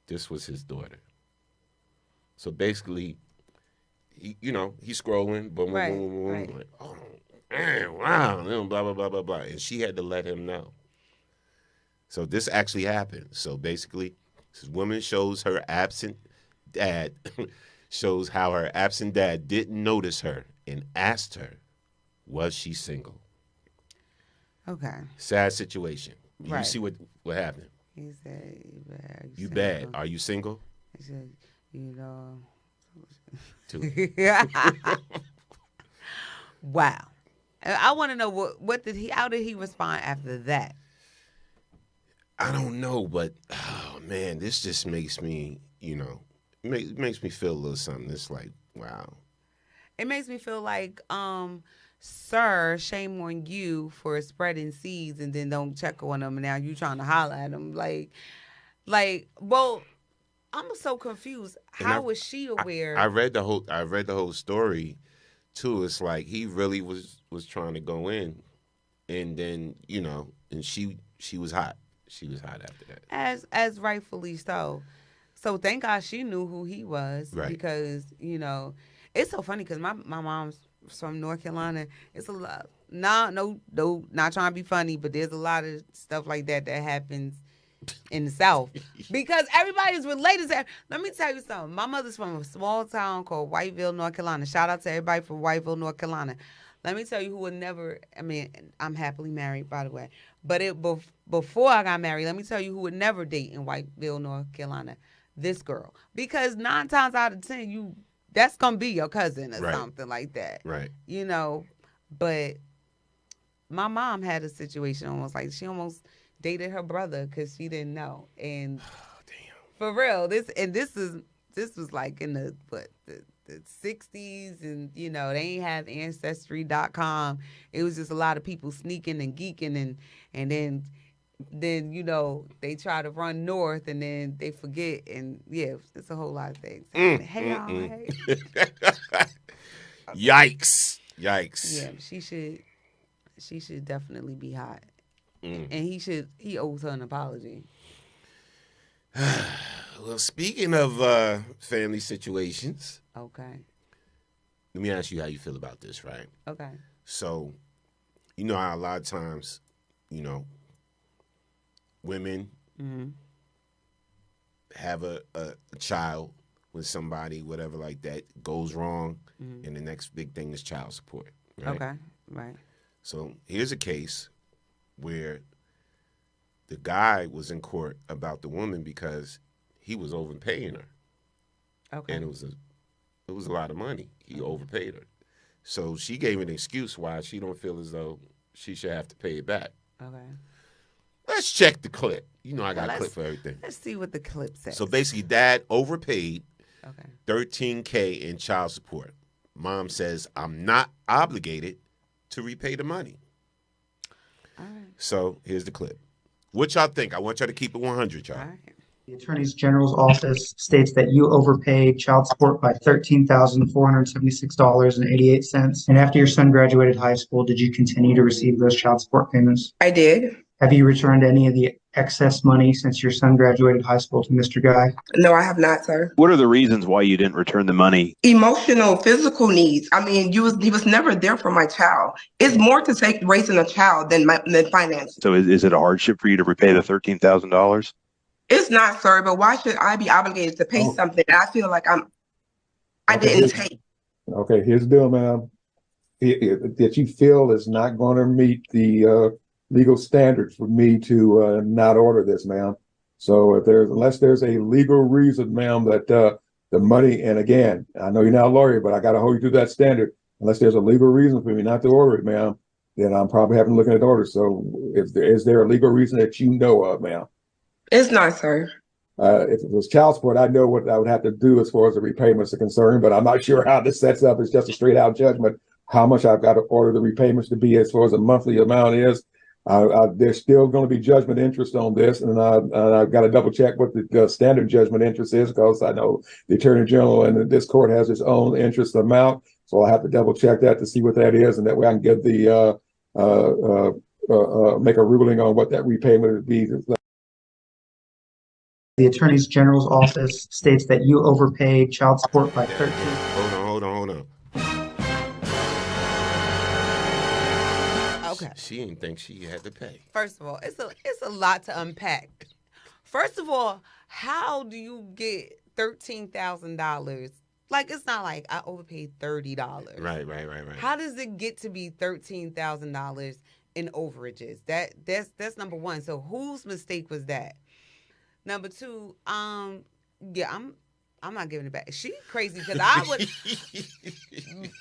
this was his daughter. So basically, he's scrolling, boom, Right, boom, boom, boom, right. like, oh, man, wow, blah, blah, blah, blah, blah. And she had to let him know. So this actually happened. So basically, this woman shows her absent dad, shows how her absent dad didn't notice her and asked her, was she single? Okay. Sad situation. Right. You see what happened? He said, You bad. Are you single? He said, you know. Two. Wow. I want to know how did he respond after that? I don't know, but oh man, this just makes me, makes me feel a little something. It's like, wow. It makes me feel like, sir, shame on you for spreading seeds and then don't check on them, and now you trying to holler at them. Like, well, I'm so confused. How was she aware? I read the whole story too. It's like he really was trying to go in, and then and she was hot. She was hot after that. As rightfully so. So thank God she knew who he was. Right. Because, it's so funny because my mom's from North Carolina. It's a lot. No, not trying to be funny, but there's a lot of stuff like that happens in the South. Because everybody's related to. Let me tell you something. My mother's from a small town called Whiteville, North Carolina. Shout out to everybody from Whiteville, North Carolina. Let me tell you who would never, I'm happily married, by the way. But before I got married, let me tell you who would never date in Whiteville, North Carolina. This girl. Because 9 times out of 10, that's going to be your cousin or something like that. Right. But my mom had a situation almost like she almost dated her brother because she didn't know. And for real, this was like in the 60s, and they ain't have Ancestry.com. It was just a lot of people sneaking and geeking, and then they try to run north, and then they forget, and it's a whole lot of things. Hey y'all, hey. Yikes! Yeah, she should definitely be hot, and he owes her an apology. Well, speaking of family situations, okay. Let me ask you how you feel about this, right? Okay. So, how a lot of times, women have a child with somebody, whatever like that, goes wrong, and the next big thing is child support. Right? Okay, right. So here's a case where the guy was in court about the woman because he was overpaying her. Okay. And it was a lot of money. He overpaid her. So she gave an excuse why she don't feel as though she should have to pay it back. Okay. Let's check the clip. You know I got a Let's- clip for everything. Let's see what the clip says. So basically, dad overpaid Okay. $13K in child support. Mom says, I'm not obligated to repay the money. All right. So here's the clip. What y'all think? I want y'all to keep it 100, y'all. The Attorney General's office states that you overpaid child support by $13,476.88. And after your son graduated high school, did you continue to receive those child support payments? I did. Have you returned any of the excess money since your son graduated high school to Mr. Guy? No, I have not, sir. What are the reasons why you didn't return the money? Emotional, physical needs. I mean, he was never there for my child. It's more to take raising a child than finance. So is it a hardship for you to repay the $13,000? It's not, sir, but why should I be obligated to pay something that I feel like I didn't take? Okay, here's the deal, ma'am. That you feel is not going to meet the legal standards for me to not order this, ma'am. So unless there's a legal reason, ma'am, that the money, and again, I know you're not a lawyer, but I got to hold you to that standard. Unless there's a legal reason for me not to order it, ma'am, then I'm probably having to look at the order. So is there a legal reason that you know of, ma'am? It's not, sir. If it was child support, I know what I would have to do as far as the repayments are concerned, but I'm not sure how this sets up. It's just a straight out judgment, how much I've got to order the repayments to be as far as the monthly amount is. There's still going to be judgment interest on this, and I've got to double check what the standard judgment interest is, because I know the Attorney General and this court has its own interest amount. So I'll have to double check that to see what that is, and that way I can get make a ruling on what that repayment would be. The Attorney General's office states that you overpaid child support by 13. Hold on. Okay. She didn't think she had to pay. First of all, it's a lot to unpack. First of all, how do you get $13,000? Like, it's not like I overpaid $30. Right. How does it get to be $13,000 in overages? That's number one. So whose mistake was that? Number two, yeah, I'm not giving it back. She crazy, because I would.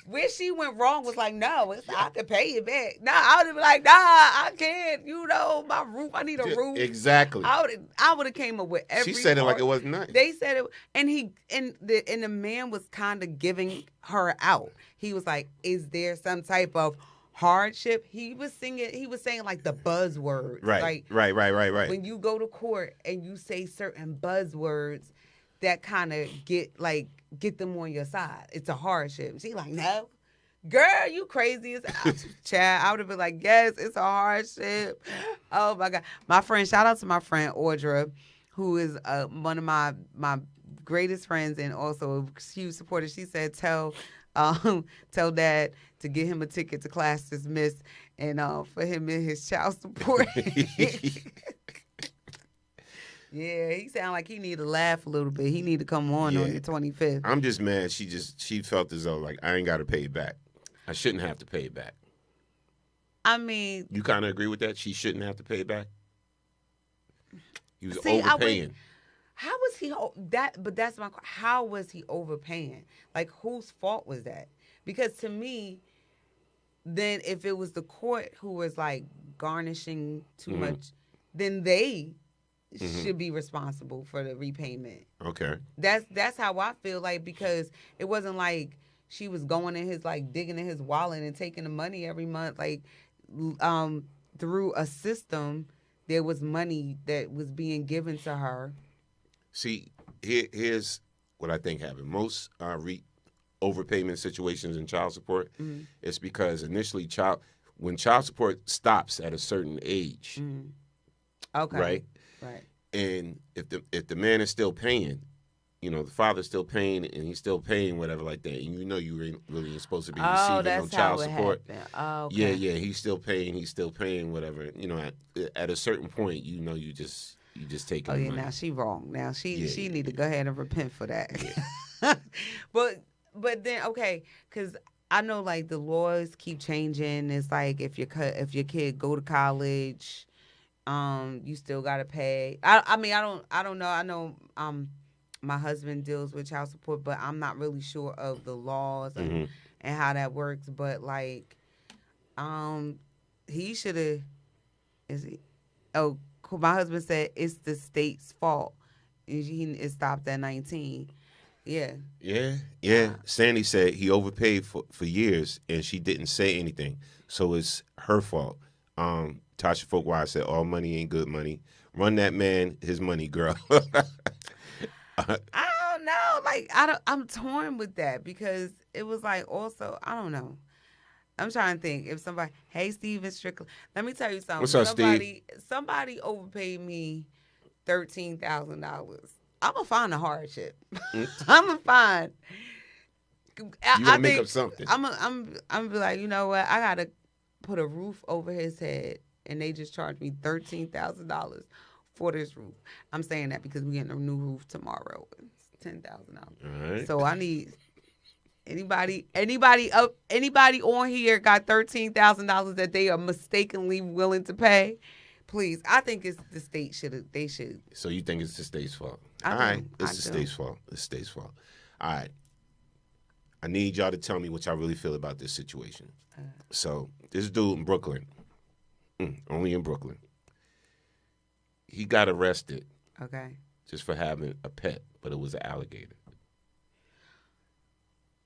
Where she went wrong was like, no, I could pay it back. Nah, I would have been like, nah, I can't. You know, my roof. I need a roof. Exactly. I would have came up with every. She said it like part. it wasn't nice. They said it, and the man was kind of giving her out. He was like, is there some type of hardship? He was saying like the buzzwords. Right. Like, Right. when you go to court and you say certain buzzwords, that kind of get them on your side. It's a hardship. She like, no, girl, you crazy as Chad. I would have been like, yes, it's a hardship. Oh my God. Shout out to my friend Audra, who is one of my greatest friends and also a huge supporter. She said, tell dad to get him a ticket to Class Dismissed and for him and his child support. Yeah, he sound like he need to laugh a little bit. He need to come on the 25th. I'm just mad. She felt as though like I ain't got to pay it back. I shouldn't have to pay it back. I mean, you kind of agree with that? She shouldn't have to pay it back. He was overpaying. How was he that? But that's my. How was he overpaying? Like, whose fault was that? Because to me, then if it was the court who was like garnishing too much, then they should be responsible for the repayment. Okay. That's how I feel like, because it wasn't like she was going in his digging in his wallet and taking the money every month. Like through a system, there was money that was being given to her. See, here's what I think happened. Most overpayment situations in child support, it's because initially when child support stops at a certain age, okay, right, and if the man is still paying, the father's still paying and he's still paying whatever like that, and you really ain't supposed to be receiving no child support. Oh, okay. Yeah, he's still paying whatever. At a certain point, you You just taking Oh the yeah, money. now she wrong. Now she Yeah, need to go ahead and repent for that. but then okay, because I know like the laws keep changing. It's like if your kid go to college, you still gotta pay. I mean I don't know. I know my husband deals with child support, but I'm not really sure of the laws and how that works. But like, he should have. Is he? Oh, my husband said it's the state's fault. It stopped at 19. Yeah. Yeah. Sandy said he overpaid for years and she didn't say anything. So it's her fault. Tasha Folkwise said all money ain't good money. Run that man his money, girl. I don't know. Like I'm torn with that because it was like also, I don't know. I'm trying to think if somebody, hey, Steven Strickland. Let me tell you something. What's up, Steve? Somebody overpaid me $13,000. I'm gonna find a hardship. I'm gonna find. You gonna make up something? I'm gonna be like, you know what? I gotta put a roof over his head, and they just charged me $13,000 for this roof. I'm saying that because we're getting a new roof tomorrow. It's $10,000. All right. So I need anybody on here got $13,000 that they are mistakenly willing to pay. Please, I think it's the state they should. So you think it's the state's fault? I All do. right, it's I the do. state's fault. It's the state's fault. All right. I need y'all to tell me what y'all really feel about this situation. So this dude in Brooklyn, only in Brooklyn, he got arrested. Okay. Just for having a pet, but it was an alligator.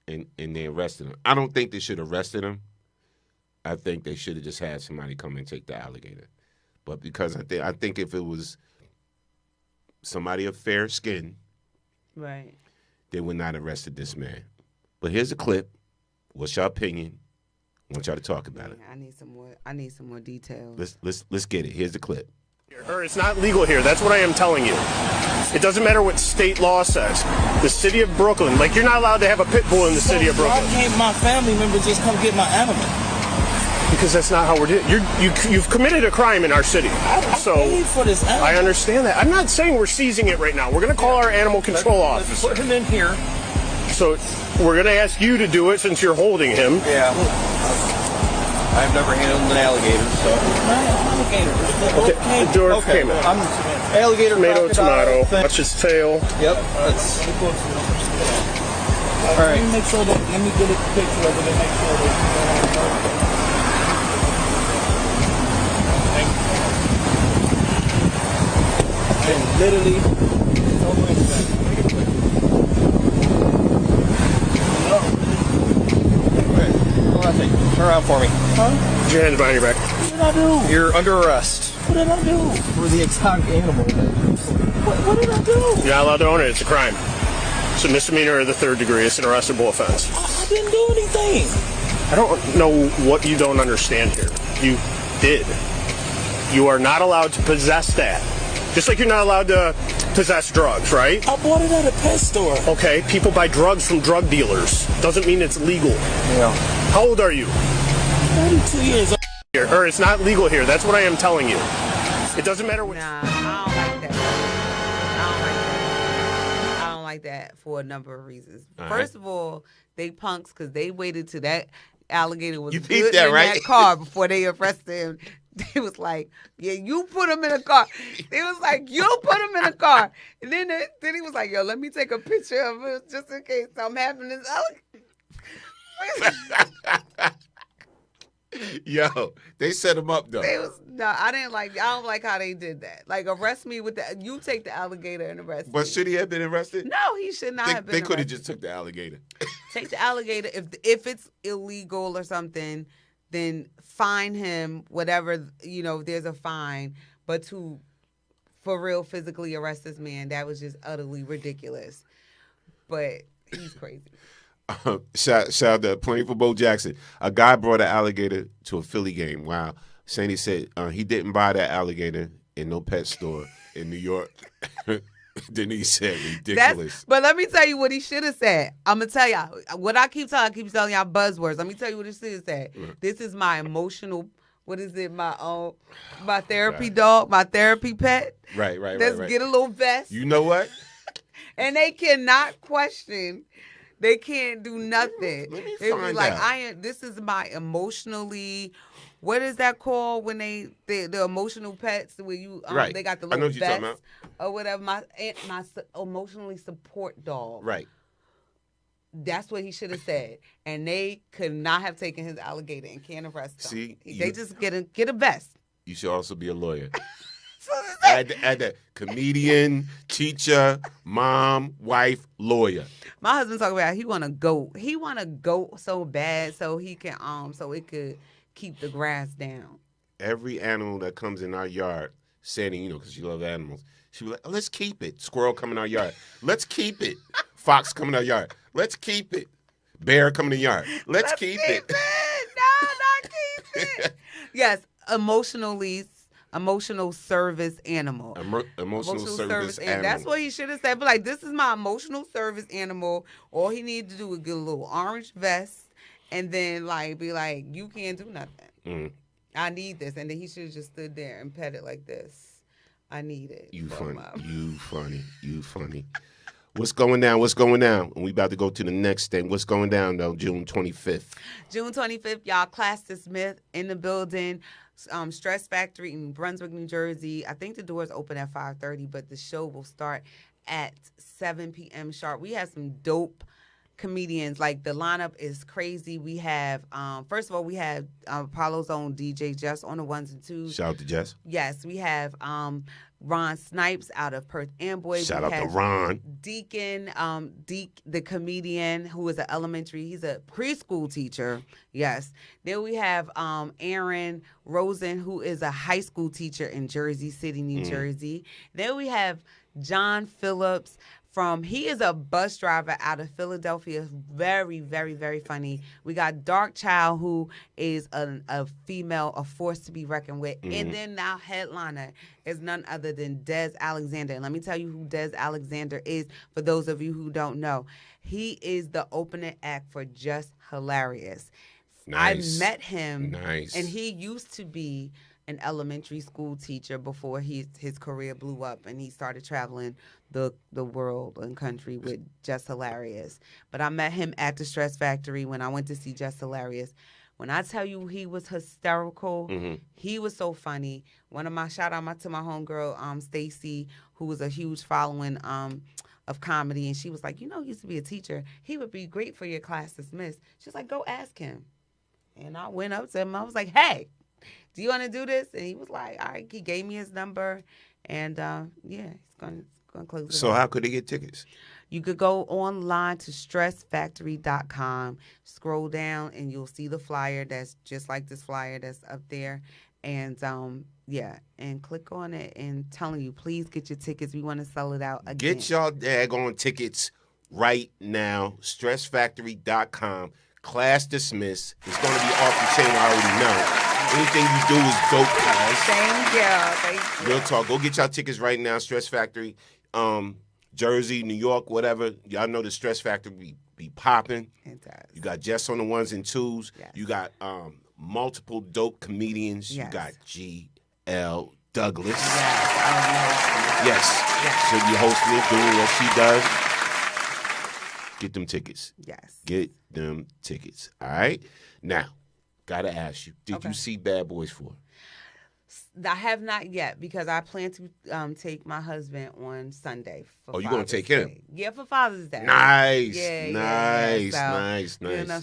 And they arrested him. I don't think they should have arrested him. I think they should have just had somebody come and take the alligator. But because I think if it was somebody of fair skin, Right. they would not have arrested this man. But here's a clip. What's your opinion? I want y'all to talk about it. I need some more details. Let's get it. Here's the clip. Or it's not legal here. That's what I am telling you. It doesn't matter what state law says. The city of Brooklyn, like you're not allowed to have a pit bull in the city of Brooklyn. Why can't my family member just come get my animal? Because that's not how we're doing. You've committed a crime in our city. So paid for this animal. I understand that. I'm not saying we're seizing it right now. We're going to call our animal control officer. Put him in here. So we're going to ask you to do it since you're holding him. Yeah. I've never handled an alligator, so. Okay, George came in. Alligator, tomato, crocodile. tomato. Watch his tail. Yep. That's. All right. Let me make sure that. Let me get a picture of it and make sure that. And literally. Turn around for me. Huh? Put your hands behind your back. What did I do? You're under arrest. What did I do? For the exotic animal. What did I do? You're not allowed to own it. It's a crime. It's a misdemeanor of the 3rd degree. It's an arrestable offense. I didn't do anything. I don't know what you don't understand here. You did. You are not allowed to possess that. Just like you're not allowed to possess drugs, right? I bought it at a pet store. Okay, people buy drugs from drug dealers. Doesn't mean it's legal. Yeah. How old are you? 32 years old. Or it's not legal here. That's what I am telling you. It doesn't matter what. Nah, I don't like that. I don't like that for a number of reasons. All First of all, they punks because they waited till that alligator was You good peeped that, in right? that car before they arrested him. They was like, yeah, you put him in a car. They was like, you put him in a car. And then he was like, yo, let me take a picture of it just in case I'm having this alligator. Yo, they set him up though. I don't like how they did that. Like, arrest me with the, you take the alligator and arrest me. But should he have been arrested? No, he should not have been They could have arrested. just took the alligator. Take the alligator. If it's illegal or something, then fine him, whatever, there's a fine. But to, for real, physically arrest this man, that was just utterly ridiculous. But he's crazy. Shout out to Playing for Bo Jackson. A guy brought an alligator to a Philly game. Wow. Sandy said he didn't buy that alligator in no pet store in New York. Then he said ridiculous. But let me tell you what he should have said. I'm going to tell y'all. What I keep telling y'all buzzwords. Let me tell you what he should have said. This is my emotional what is it? My therapy dog, my therapy pet. Right. Let's get a little vest. You know what? And they cannot question. They can't do nothing. Let me They be find like, out. this is my emotionally. What is that called when the emotional pets where you Right. they got the I know little what you're talking vest or whatever. My emotionally support dog. Right. That's what he should have said, and they could not have taken his alligator and can't arrest him. See, They just get a vest. You should also be a lawyer. Add that comedian, teacher, mom, wife, lawyer. My husband talking about he want a goat. He want a goat so bad so he can so it could keep the grass down. Every animal that comes in our yard, Sandy, because she loves animals, she be like, let's keep it. Squirrel come in our yard. Let's keep it. Fox come in our yard. Let's keep it. Bear come in the yard. Let's keep it. No, not keep it. Yes, emotional service animal. Emotional service animal. And that's what he should have said. But like, this is my emotional service animal. All he needed to do was get a little orange vest and then like be like, you can't do nothing. Mm. I need this. And then he should have just stood there and pet it like this. I need it. You funny. What's going down? And we about to go to the next thing. What's going down, though, June 25th? June 25th, y'all, Class Dismissed in the building. Stress Factory in Brunswick, New Jersey. I think the doors open at 5:30, but the show will start at 7 p.m. sharp. We have some dope comedians. Like, the lineup is crazy. We have, first of all, we have Apollo's own DJ Jess on the ones and twos. Shout out to Jess. Yes, we have Ron Snipes out of Perth Amboy. Shout out to Ron. Deacon, the comedian who is he's a preschool teacher. Yes. Then we have Aaron Rosen, who is a high school teacher in Jersey City, New Jersey. Then we have John Phillips. He is a bus driver out of Philadelphia. Very, very, very funny. We got Dark Child, who is a female, a force to be reckoned with. And then our headliner is none other than Des Alexander. And let me tell you who Des Alexander is, for those of you who don't know. He is the opening act for Just Hilarious. Nice. I met him. Nice. And he used to be an elementary school teacher before his career blew up and he started traveling the world and country with Just Hilarious. But I met him at the Stress Factory when I went to see Just Hilarious. When I tell you he was hysterical, he was so funny. Shout out to my homegirl, Stacy, who was a huge following of comedy. And she was like, he used to be a teacher. He would be great for your Class Dismissed. She's like, go ask him. And I went up to him. I was like, hey, do you want to do this? And he was like, all right. He gave me his number. And, he's going to close it. So how could they get tickets? You could go online to stressfactory.com, scroll down, and you'll see the flyer that's just like this flyer that's up there. And, and click on it and telling you, please get your tickets. We want to sell it out again. Get y'all daggone tickets right now. Stressfactory.com. Class Dismissed. It's going to be off the chain, I already know. Anything you do is dope, guys. Thank you. Real talk. Go get y'all tickets right now. Stress Factory, Jersey, New York, whatever. Y'all know the Stress Factory be popping. It does. You got Jess on the ones and twos. Yes. You got multiple dope comedians. Yes. You got G.L. Douglas. Yes. So you hosting it, doing what she does. Get them tickets. Yes. Get them tickets. All right? Now, got to ask you, did you see Bad Boys 4? I have not yet because I plan to take my husband on Sunday. Oh, you going to take him? Yeah, for Father's Day. Nice. Yeah, Nice.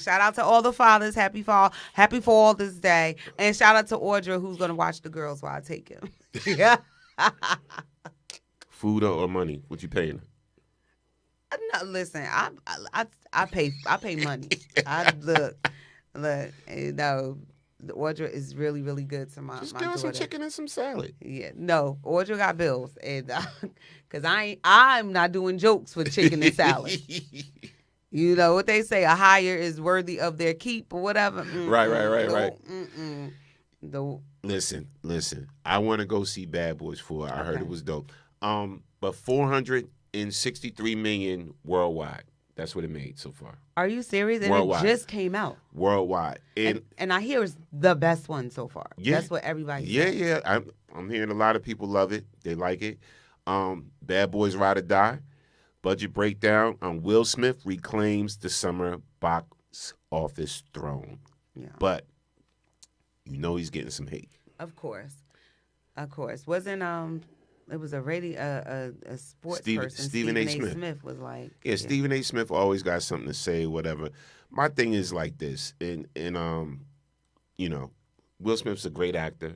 Shout out to all the fathers. Happy Father's Day. And shout out to Audra, who's going to watch the girls while I take him. Yeah. Food or money? What you paying? No, listen, I pay money. Audra is really, really good to my Just my give us some daughter. chicken and some salad. Yeah, no, Audra got bills, and because I'm not doing jokes for chicken and salad. You know what they say, a hire is worthy of their keep or whatever. Right. No. Listen. I want to go see Bad Boys 4. I heard it was dope. But 463 million worldwide. That's what it made so far. Are you serious? And Worldwide. it just came out. Worldwide. And I hear it's the best one so far. Yeah. That's what everybody Yeah. I'm hearing a lot of people love it. They like it. Bad Boys Ride or Die. Budget breakdown. Will Smith reclaims the summer box office throne. Yeah. But you know he's getting some hate. Of course. Wasn't it was a sports person. Stephen A. Smith was like, yeah, Stephen A. Smith always got something to say, whatever. My thing is like this, and you know, Will Smith's a great actor,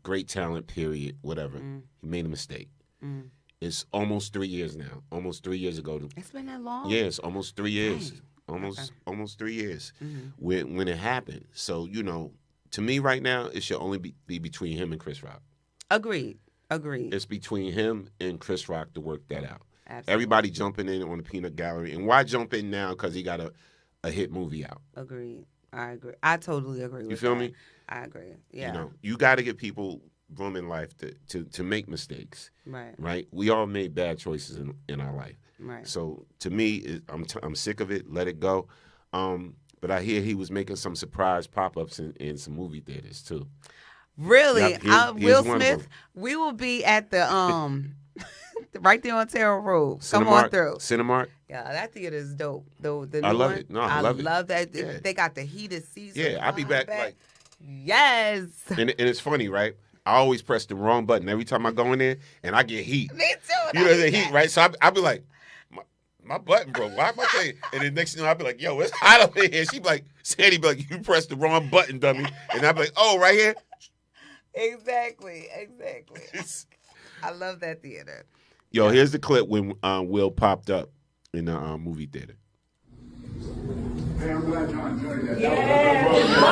great talent, period, whatever. He made a mistake. It's almost 3 years now. Almost 3 years ago. It's been that long? Yeah, it's almost 3 years. Dang. Almost 3 years when it happened. So, you know, to me right now, it should only be between him and Chris Rock. Agreed. It's between him and Chris Rock to work that out. Absolutely. Everybody jumping in on the peanut gallery. And why jump in now? Because he got a hit movie out. Agreed. I agree. I totally agree with You feel that. me? I agree. Yeah. You know, you got to give people room in life to make mistakes. Right? We all made bad choices in our life. Right. So to me, I'm sick of it. Let it go. But I hear he was making some surprise pop-ups in some movie theaters too. Really? Yep, Will here's one of Smith, them. we will be at the right there on Terrell Road. Come on through. Cinemark. Yeah, that theater is dope. The I new love one, it. No, I love it. love that. Yeah. They got the heated seats. Yeah, I'll be back. Like, yes. and it's funny, right? I always press the wrong button every time I go in there, and I get heat. Me too. You know the heat, right? So I'll be like, my button broke. Why am I saying? And then next thing I'll be like, yo, it's hot up in here. She be like, Sandy be like, you pressed the wrong button, dummy. And I'll be like, oh, right here. Exactly. I love that theater. Yo, here's the clip when Will popped up in the movie theater. Hey, I'm glad y'all enjoyed that.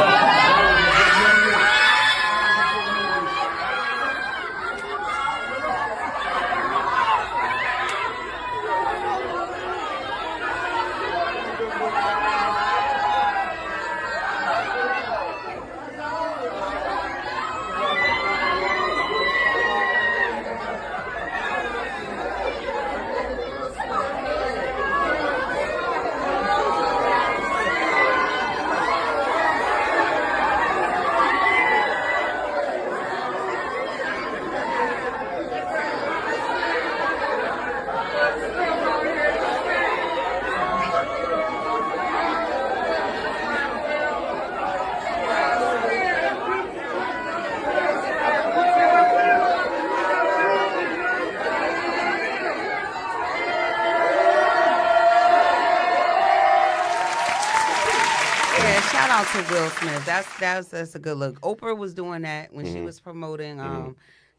Shout out to Will Smith. That's a good look. Oprah was doing that when she was promoting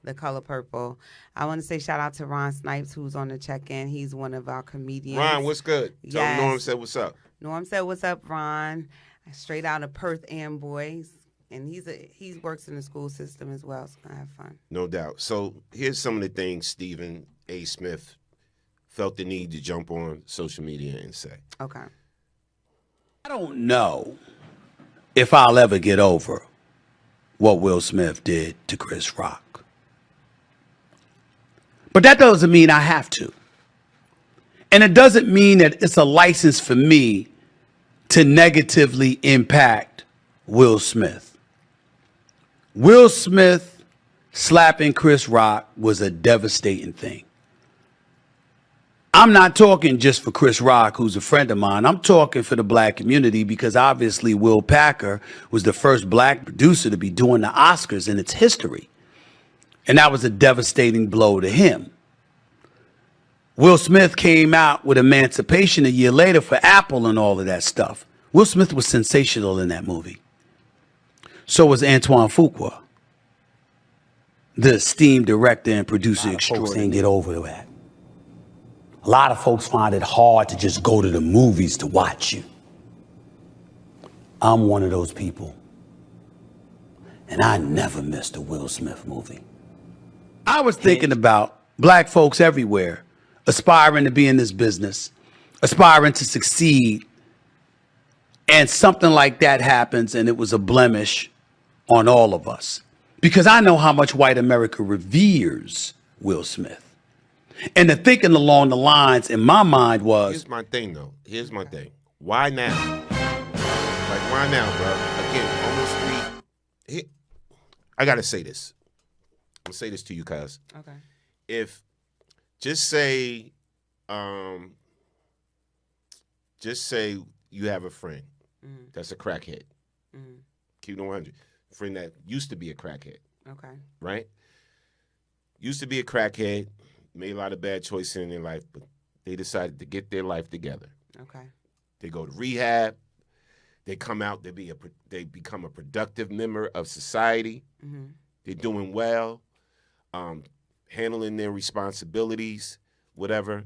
The Color Purple. I want to say shout out to Ron Snipes, who's on the check-in. He's one of our comedians. Ron, what's good? Tell Yes. Norm said what's up. Norm said, "What's up, Ron?" Straight out of Perth Amboy, and he works in the school system as well. So I have fun. No doubt. So here's some of the things Stephen A. Smith felt the need to jump on social media and say. Okay. I don't know if I'll ever get over what Will Smith did to Chris Rock. But that doesn't mean I have to. And it doesn't mean that it's a license for me to negatively impact Will Smith. Will Smith slapping Chris Rock was a devastating thing. I'm not talking just for Chris Rock, who's a friend of mine. I'm talking for the black community because obviously Will Packer was the first black producer to be doing the Oscars in its history. And that was a devastating blow to him. Will Smith came out with Emancipation a year later for Apple and all of that stuff. Will Smith was sensational in that movie. So was Antoine Fuqua, the esteemed director and producer extraordinaire. Folks ain't get over that. A lot of folks find it hard to just go to the movies to watch you. I'm one of those people. And I never missed a Will Smith movie. I was thinking about black folks everywhere aspiring to be in this business, aspiring to succeed, and something like that happens and it was a blemish on all of us. Because I know how much white America reveres Will Smith. And the thinking along the lines in my mind was, Here's my thing, though. Here's my thing. Why now? Like, why now, bro? Again, almost 3. I got to say this. I'm going to say this to you, cuz. Okay. If, just say you have a friend that's a crackhead. Keep it 100. Friend that used to be a crackhead. Okay. Right? Used to be a crackhead, made a lot of bad choices in their life, but they decided to get their life together. Okay. They go to rehab. They come out. They become a productive member of society. Mm-hmm. They're doing well, handling their responsibilities, whatever.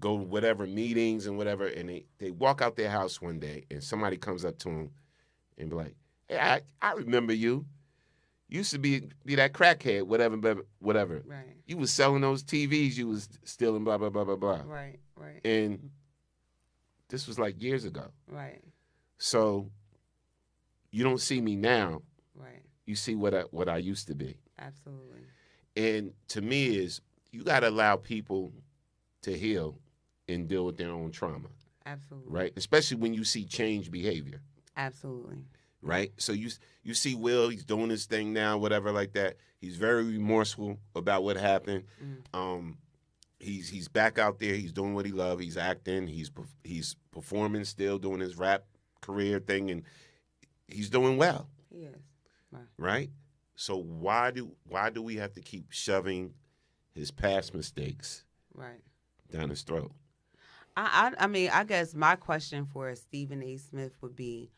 Go to whatever meetings and whatever, and they walk out their house one day, and somebody comes up to them and be like, "Hey, I remember you. You used to be that crackhead, whatever. Right. You was selling those TVs. You was stealing, blah blah blah blah blah. Right. And this was like years ago. Right. So you don't see me now. Right. You see what I used to be. Absolutely. And to me is you got to allow people to heal and deal with their own trauma. Absolutely. Right? Especially when you see change behavior. Absolutely. Right? So you see Will, he's doing his thing now, whatever like that. He's very remorseful about what happened. He's back out there. He's doing what he loves. He's acting. He's performing still, doing his rap career thing, and he's doing well. He is. Right? So why do we have to keep shoving his past mistakes down his throat? I mean, I guess my question for Stephen A. Smith would be,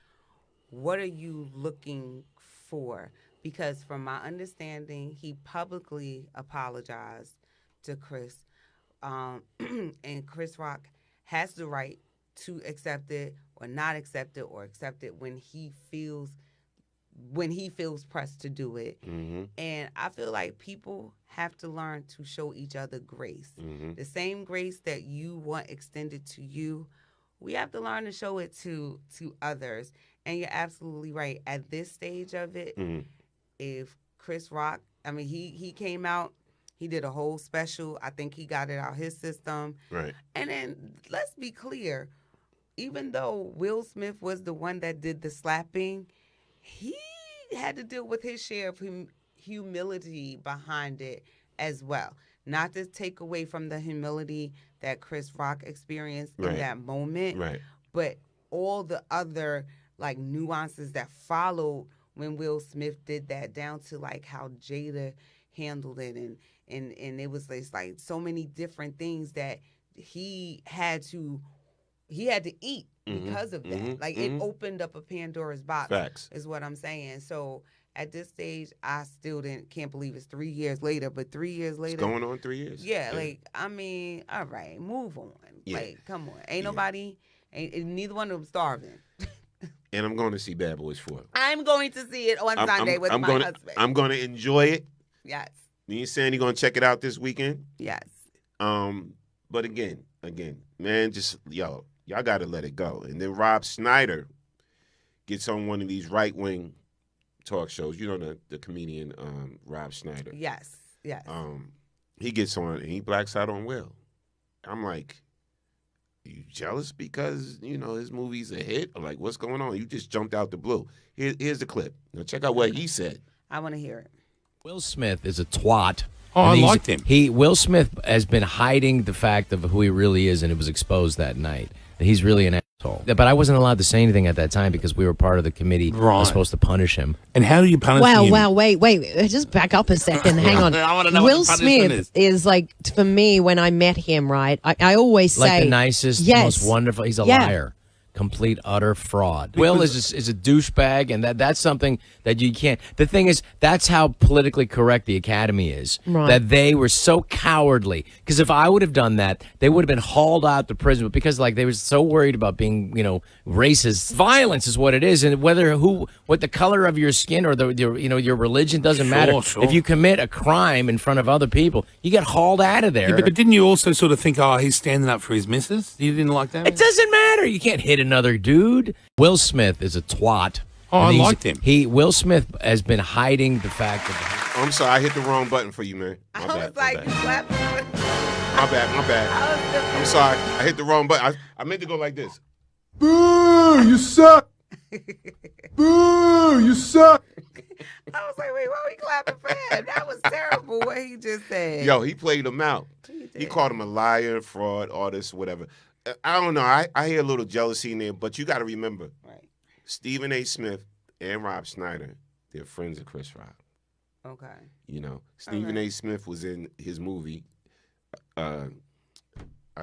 what are you looking for? Because from my understanding, he publicly apologized to Chris. And Chris Rock has the right to accept it or not accept it, or accept it when he feels pressed to do it. Mm-hmm. And I feel like people have to learn to show each other grace. Mm-hmm. The same grace that you want extended to you, we have to learn to show it to others. And you're absolutely right. At this stage of it, if Chris Rock, I mean, he came out, he did a whole special. I think he got it out his system. Right. And then let's be clear, even though Will Smith was the one that did the slapping, he had to deal with his share of humility behind it as well. Not to take away from the humility that Chris Rock experienced in that moment, but all the other like nuances that followed when Will Smith did that, down to like how Jada handled it, and it was like so many different things that he had to eat because of that. Like it opened up a Pandora's box. Facts. Is what I'm saying. So at this stage, I still can't believe it's 3 years later. But 3 years later, It's going on 3 years. Yeah, like I mean, all right, move on. Yeah. Like, come on, ain't nobody, neither one of them starving. And I'm going to see Bad Boys 4. I'm going to see it on Sunday with my husband. I'm going to enjoy it. Yes. You saying you're going to check it out this weekend? Yes. But again, man, just y'all got to let it go. And then Rob Schneider gets on one of these right-wing talk shows. You know the comedian Rob Schneider. Yes. He gets on and he blacks out on Will. I'm like, you jealous because, his movie's a hit? Or like, what's going on? You just jumped out the blue. Here's the clip. Now check out what he said. I want to hear it. Will Smith is a twat. Oh, I liked him. Will Smith has been hiding the fact of who he really is, and it was exposed that night. He's really an asshole. But I wasn't allowed to say anything at that time because we were part of the committee. I was supposed to punish him. And how do you punish him? Wow, wait. Just back up a second. Hang on. I wanna know what Will the punishment Smith is like, for me, when I met him, right, I always say. Like the nicest, most wonderful. He's a liar. Complete, utter fraud. Will is a douchebag, and that's something that you can't. The thing is, that's how politically correct the Academy is. Right. That they were so cowardly. Because if I would have done that, they would have been hauled out to prison. But because they were so worried about being, racist, violence is what it is, and what the color of your skin or your religion doesn't matter. Sure. If you commit a crime in front of other people, you get hauled out of there. Yeah, but didn't you also sort of think, he's standing up for his missus? You didn't like that? It doesn't matter. You can't hit another dude. Will Smith is a twat. Oh, I liked him. Will Smith has been hiding the fact that. I'm sorry, I hit the wrong button for you, man. I was like, you slapped me. My bad. I'm sorry. I hit the wrong button. I meant to go like this. Boo! You suck. Boo! You suck. I was like, wait, why are we clapping for that? That was terrible what he just said. Yo, he played him out. He called him a liar, fraud, artist, whatever. I don't know. I hear a little jealousy in there, but you got to remember, right? Stephen A. Smith and Rob Schneider, they're friends of Chris Rock. Okay. You know, Stephen A. Smith was in his movie. I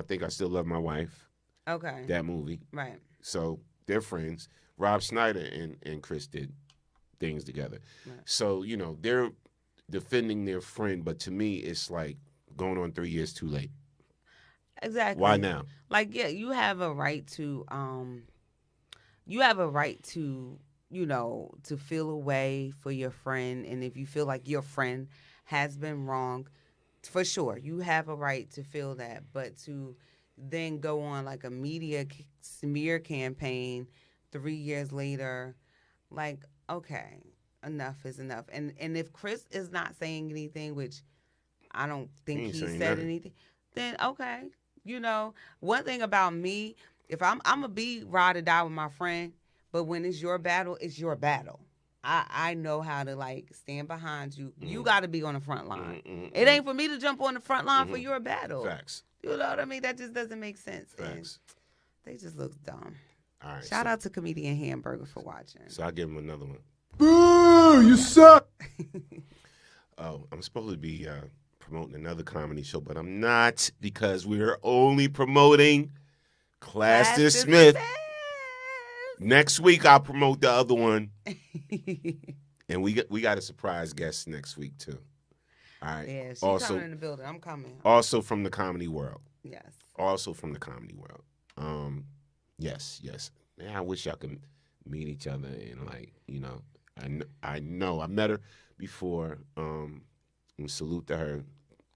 think I Still Love My Wife. Okay. That movie. Right. So they're friends. Rob Schneider and Chris did things together. Right. So, you know, they're defending their friend, but to me, it's like going on 3 years too late. Exactly. Why now? Like, yeah, you have a right to, you know, to feel a way for your friend. And if you feel like your friend has been wrong, for sure, you have a right to feel that. But to then go on like a media smear campaign 3 years later, like, okay, enough is enough. And if Chris is not saying anything, which I don't think he said anything, then okay. You know, one thing about me, if I'm gonna be ride or die with my friend, but when it's your battle, it's your battle. I know how to like stand behind you. You got to be on the front line. It ain't for me to jump on the front line for your battle. Facts. You know what I mean? That just doesn't make sense. Facts. And they just look dumb. All right. Shout out to comedian Hamburger for watching. So I'll give him another one. Boo! You suck. Oh, I'm supposed to be promoting another comedy show, but I'm not because we're only promoting Class Dismissed. Next week I'll promote the other one, and we got a surprise guest next week too. All right. Yeah, she's also, coming in the building. I'm coming. Also from the comedy world. Yes. Also from the comedy world. Yes. Man, I wish y'all could meet each other and like, you know, I know I met her before. And salute to her,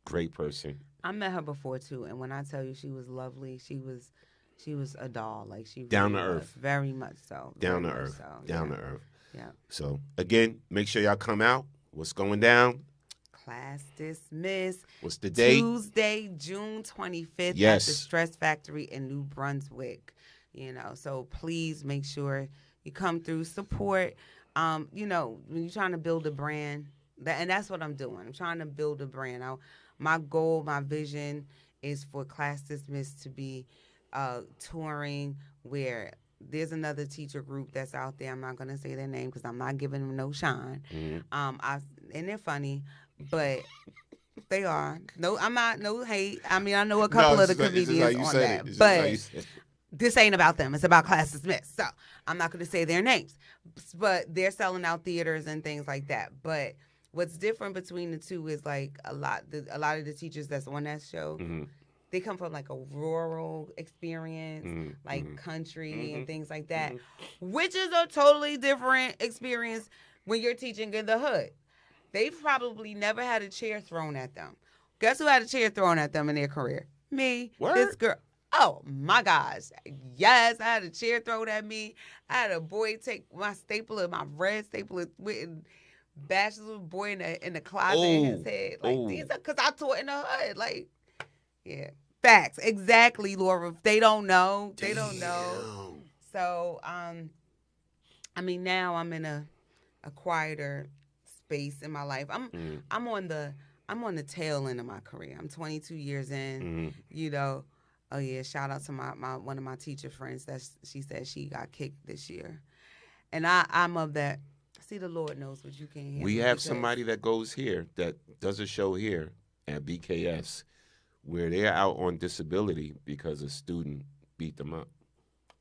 great person. I met her before too, and when I tell you she was lovely, she was a doll. Like she down really to was. earth, very much so. Down to Very much earth, so. down Yeah. to earth. Yeah. So again, make sure y'all come out. What's going down? Class Dismissed. What's the date? Tuesday, June 25th Yes. at the Stress Factory in New Brunswick. You know, so please make sure you come through, support. You know, when you're trying to build a brand, and that's what I'm doing. I'm trying to build a brand. My goal, my vision is for Class Dismissed to be touring where there's another teacher group that's out there. I'm not going to say their name because I'm not giving them no shine. And they're funny, but they are. No, I'm not, no hate. I mean, I know a couple of the comedians on that, but this ain't about them. It's about Class Dismissed. So I'm not going to say their names, but they're selling out theaters and things like that. But what's different between the two is like a lot of the teachers that's on that show, they come from like a rural experience, like country and things like that, which is a totally different experience when you're teaching in the hood. They've probably never had a chair thrown at them. Guess who had a chair thrown at them in their career? Me. This girl. Oh my gosh. Yes, I had a chair thrown at me. I had a boy take my stapler, my red stapler, and bash this little boy in the closet in his head. Like, these are because I taught in the hood. Like, yeah. Facts. Exactly, Laura. They don't know. They don't know. So, I mean, now I'm in a quieter space in my life. I'm on the tail end of my career. I'm 22 years in. You know. Oh yeah, shout out to my one of my teacher friends she said she got kicked this year. And I'm of that. See, the Lord knows what you can't hear. We have somebody that goes here that does a show here at BKS where they're out on disability because a student beat them up.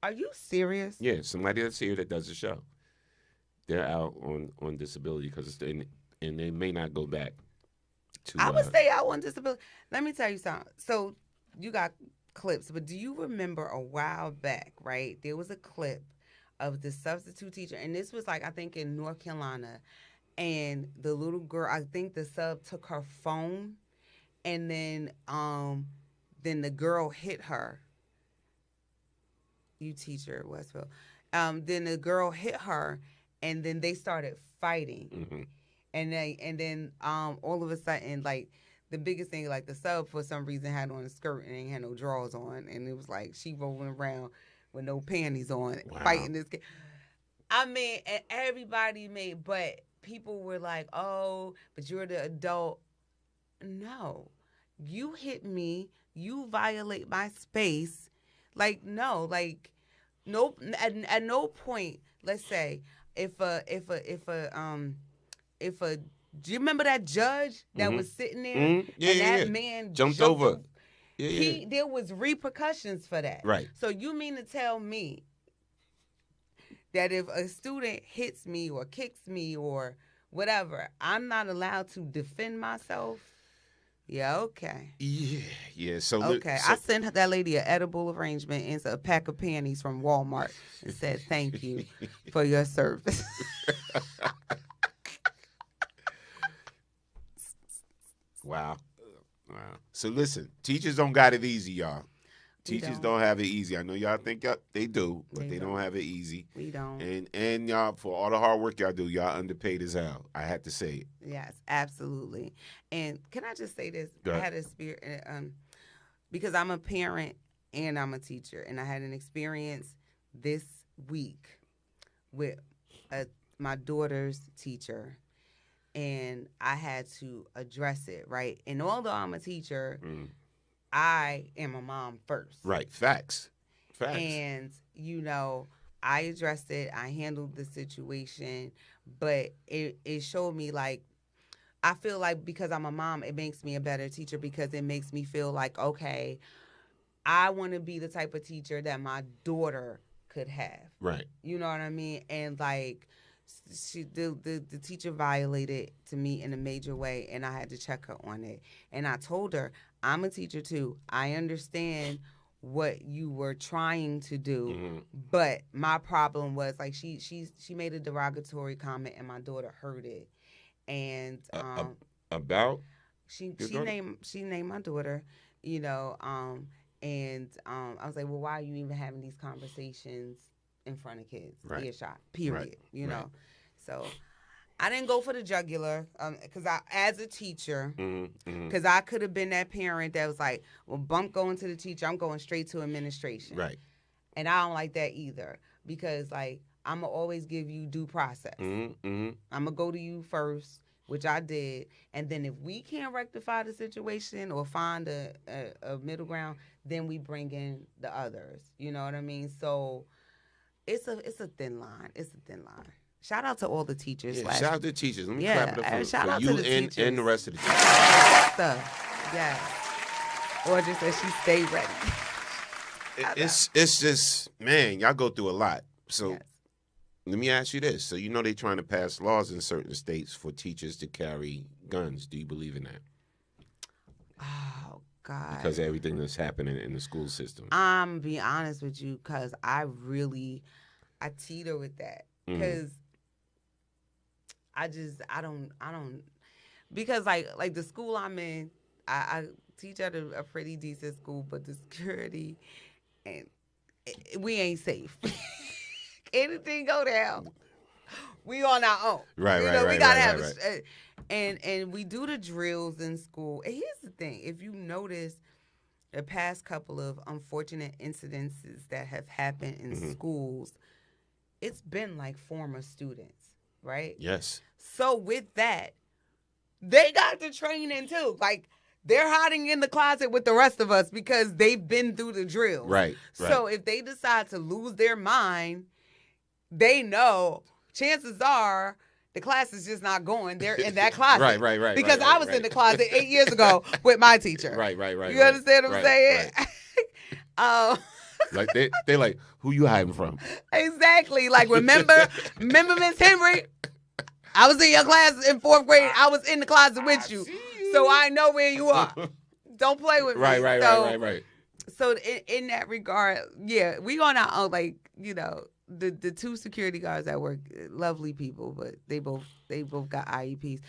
Are you serious? Yeah, somebody that's here that does a show. They're out on disability because and they may not go back to. I would stay out on disability. Let me tell you something. So you got clips, but do you remember a while back, right? There was a clip of the substitute teacher, and this was like, I think in North Carolina, and the little girl, I think the sub took her phone, and then the girl hit her. You teacher at Westville. Then the girl hit her, and then they started fighting. And then all of a sudden, like, the biggest thing, like the sub for some reason had on a skirt and ain't had no drawers on, and it was like she rolling around with no panties on, fighting this kid. I mean, and everybody made, but people were like, "Oh, but you're the adult." No, you hit me. You violate my space. Like no, like no. At no point, let's say if a do you remember that judge that was sitting there that man jumped over? There was repercussions for that. Right. So you mean to tell me that if a student hits me or kicks me or whatever, I'm not allowed to defend myself? Yeah, okay. Yeah. So okay, I sent that lady an edible arrangement and a pack of panties from Walmart and said thank you for your service. Wow. So listen, teachers don't got it easy, y'all. Teachers don't have it easy. I know y'all think they do, but they don't have it easy. We don't. And y'all, for all the hard work y'all do, y'all underpaid as hell. I had to say it. Yes, absolutely. And can I just say this? Go ahead. I had a spirit because I'm a parent and I'm a teacher, and I had an experience this week with my daughter's teacher, and I had to address it, right? And although I'm a teacher, I am a mom first. Right. Facts. And, I addressed it. I handled the situation. But it showed me, like, I feel like because I'm a mom, it makes me a better teacher because it makes me feel like, okay, I want to be the type of teacher that my daughter could have. Right. You know what I mean? And, like, the teacher violated to me in a major way, and I had to check her on it. And I told her, I'm a teacher too. I understand what you were trying to do, but my problem was like she made a derogatory comment, and my daughter heard it. And about she named my daughter, and I was like, well, why are you even having these conversations in front of kids? Right. Earshot, period. Right. Right. So I didn't go for the jugular because as a teacher, because I could have been that parent that was like, well, bump going to the teacher, I'm going straight to administration. Right. And I don't like that either because, like, I'm going to always give you due process. I'm going to go to you first, which I did. And then if we can't rectify the situation or find a middle ground, then we bring in the others. You know what I mean? So it's a thin line. It's a thin line. Shout out to all the teachers. Yeah, shout out to the teachers. Let me clap it up shout for out you to the teachers. and the rest of the teachers. Yes. Or just that she stay ready. It's just, man, y'all go through a lot. So let me ask you this. So you know they're trying to pass laws in certain states for teachers to carry guns. Do you believe in that? Oh, God. Because of everything that's happening in the school system. I'm being honest with you because I teeter with that. Because I don't, because like the school I'm in, I teach at a pretty decent school, but the security, and we ain't safe. Anything go down, we on our own. Right. We gotta have it. And we do the drills in school. And here's the thing: if you notice, the past couple of unfortunate incidences that have happened in schools, it's been like former students, right? Yes. So with that, they got the training too. Like, they're hiding in the closet with the rest of us because they've been through the drill. Right. So if they decide to lose their mind, they know chances are the class is just not going. They're in that closet. Right. Because I was in the closet 8 years ago with my teacher. Right. You understand what I'm saying? Right. Like they like, who you hiding from? Exactly. Like, remember Miss Henry? I was in your class in 4th grade. I was in the closet with you. So I know where you are. Don't play with me. Right. So in that regard, yeah, we on our own. Like, the 2 security guards at work, lovely people, but they both got IEPs,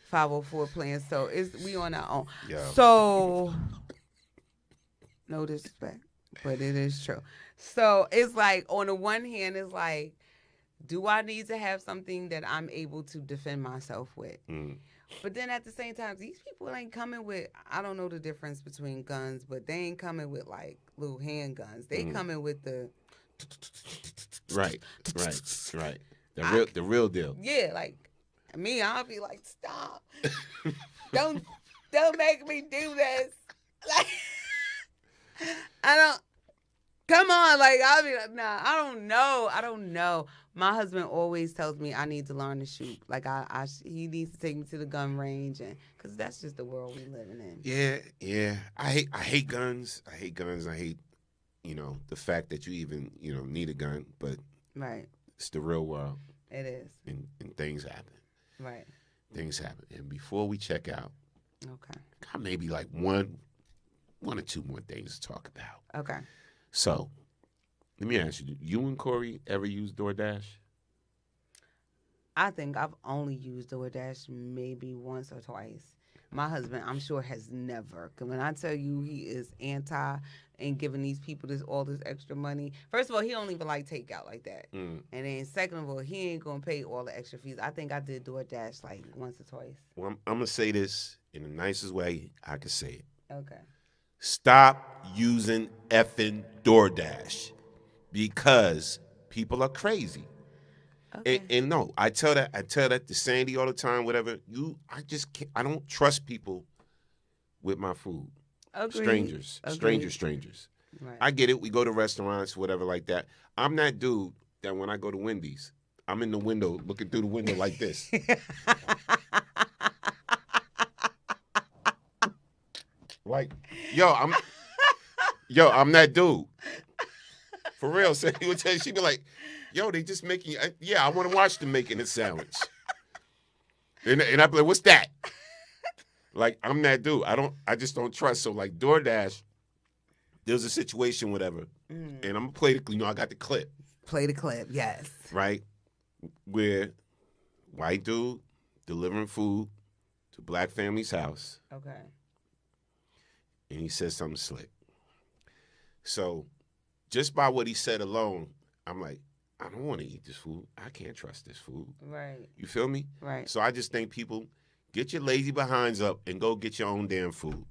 504 plans. So we on our own. Yeah. So no disrespect, but it is true. So it's like, on the one hand, it's like, do I need to have something that I'm able to defend myself with? But then at the same time, these people ain't coming with, I don't know the difference between guns, but they ain't coming with like little handguns. They coming with the Right. The real deal. Yeah, like me, I'll be like, stop. don't make me do this. Like I don't come on, like I'll be like, nah, I don't know. My husband always tells me I need to learn to shoot. Like he needs to take me to the gun range, and because that's just the world we living in. Yeah. I hate guns. I hate, the fact that you even, need a gun. But Right. it's the real world. It is. And things happen. Right. Things happen. And before we check out, Okay. got maybe like one or two more things to talk about. Okay. So, let me ask you, you and Corey ever use DoorDash? I think I've only used DoorDash maybe once or twice. My husband, I'm sure, has never. Because when I tell you he is anti and giving these people all this extra money, first of all, he don't even like takeout like that. And then second of all, he ain't going to pay all the extra fees. I think I did DoorDash like once or twice. Well, I'm going to say this in the nicest way I can say it. Okay. Stop using effing DoorDash because people are crazy. Okay. And no, I tell that to Sandy all the time, whatever. I just can't, I don't trust people with my food. Agreed. Strangers. Right. I get it. We go to restaurants, whatever like that. I'm that dude that when I go to Wendy's, I'm in the window looking through the window like this. Like, I'm that dude. For real. So she'd be like, yo, they just making, I want to watch them making a sandwich. And I'd be like, what's that? Like, I'm that dude. I just don't trust. So like DoorDash, there's a situation, whatever. And I'm going to play I got the clip. Play the clip, yes. Right? Where white dude delivering food to black family's house. Okay. And he says something slick. So just by what he said alone, I'm like, I don't want to eat this food. I can't trust this food. Right. You feel me? Right. So I just think people, get your lazy behinds up and go get your own damn food.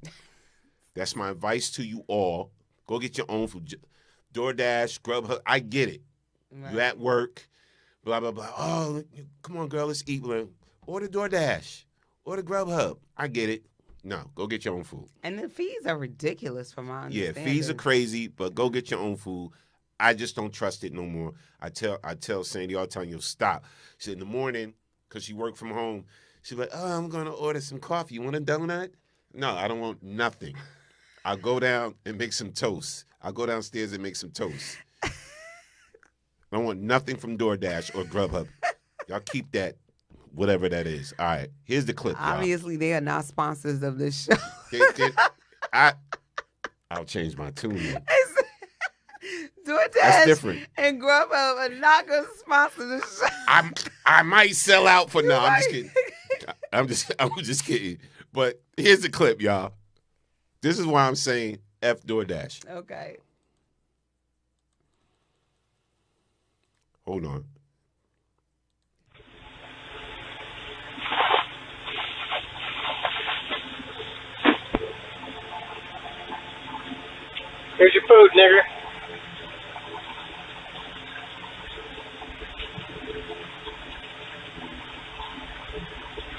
That's my advice to you all. Go get your own food. DoorDash, Grubhub, I get it. Right. You at work, blah, blah, blah. Oh, come on, girl, let's eat. Order DoorDash. Order Grubhub. I get it. No, go get your own food. And the fees are ridiculous from my understanding. Yeah, fees are crazy, but go get your own food. I just don't trust it no more. I tell Sandy all the time, stop. She said in the morning, because she worked from home, she's like, oh, I'm going to order some coffee. You want a donut? No, I don't want nothing. I'll go down and make some toast. I'll go downstairs and make some toast. I don't want nothing from DoorDash or Grubhub. Y'all keep that, whatever that is. All right, here's the clip, y'all. Obviously, they are not sponsors of this show. I'll change my tune then. DoorDash That's different. and Grubhub are not going to sponsor the show. I might sell out for now. I'm just kidding. I'm just kidding. But here's the clip, y'all. This is why I'm saying F DoorDash. Okay. Hold on. Here's your food, nigger.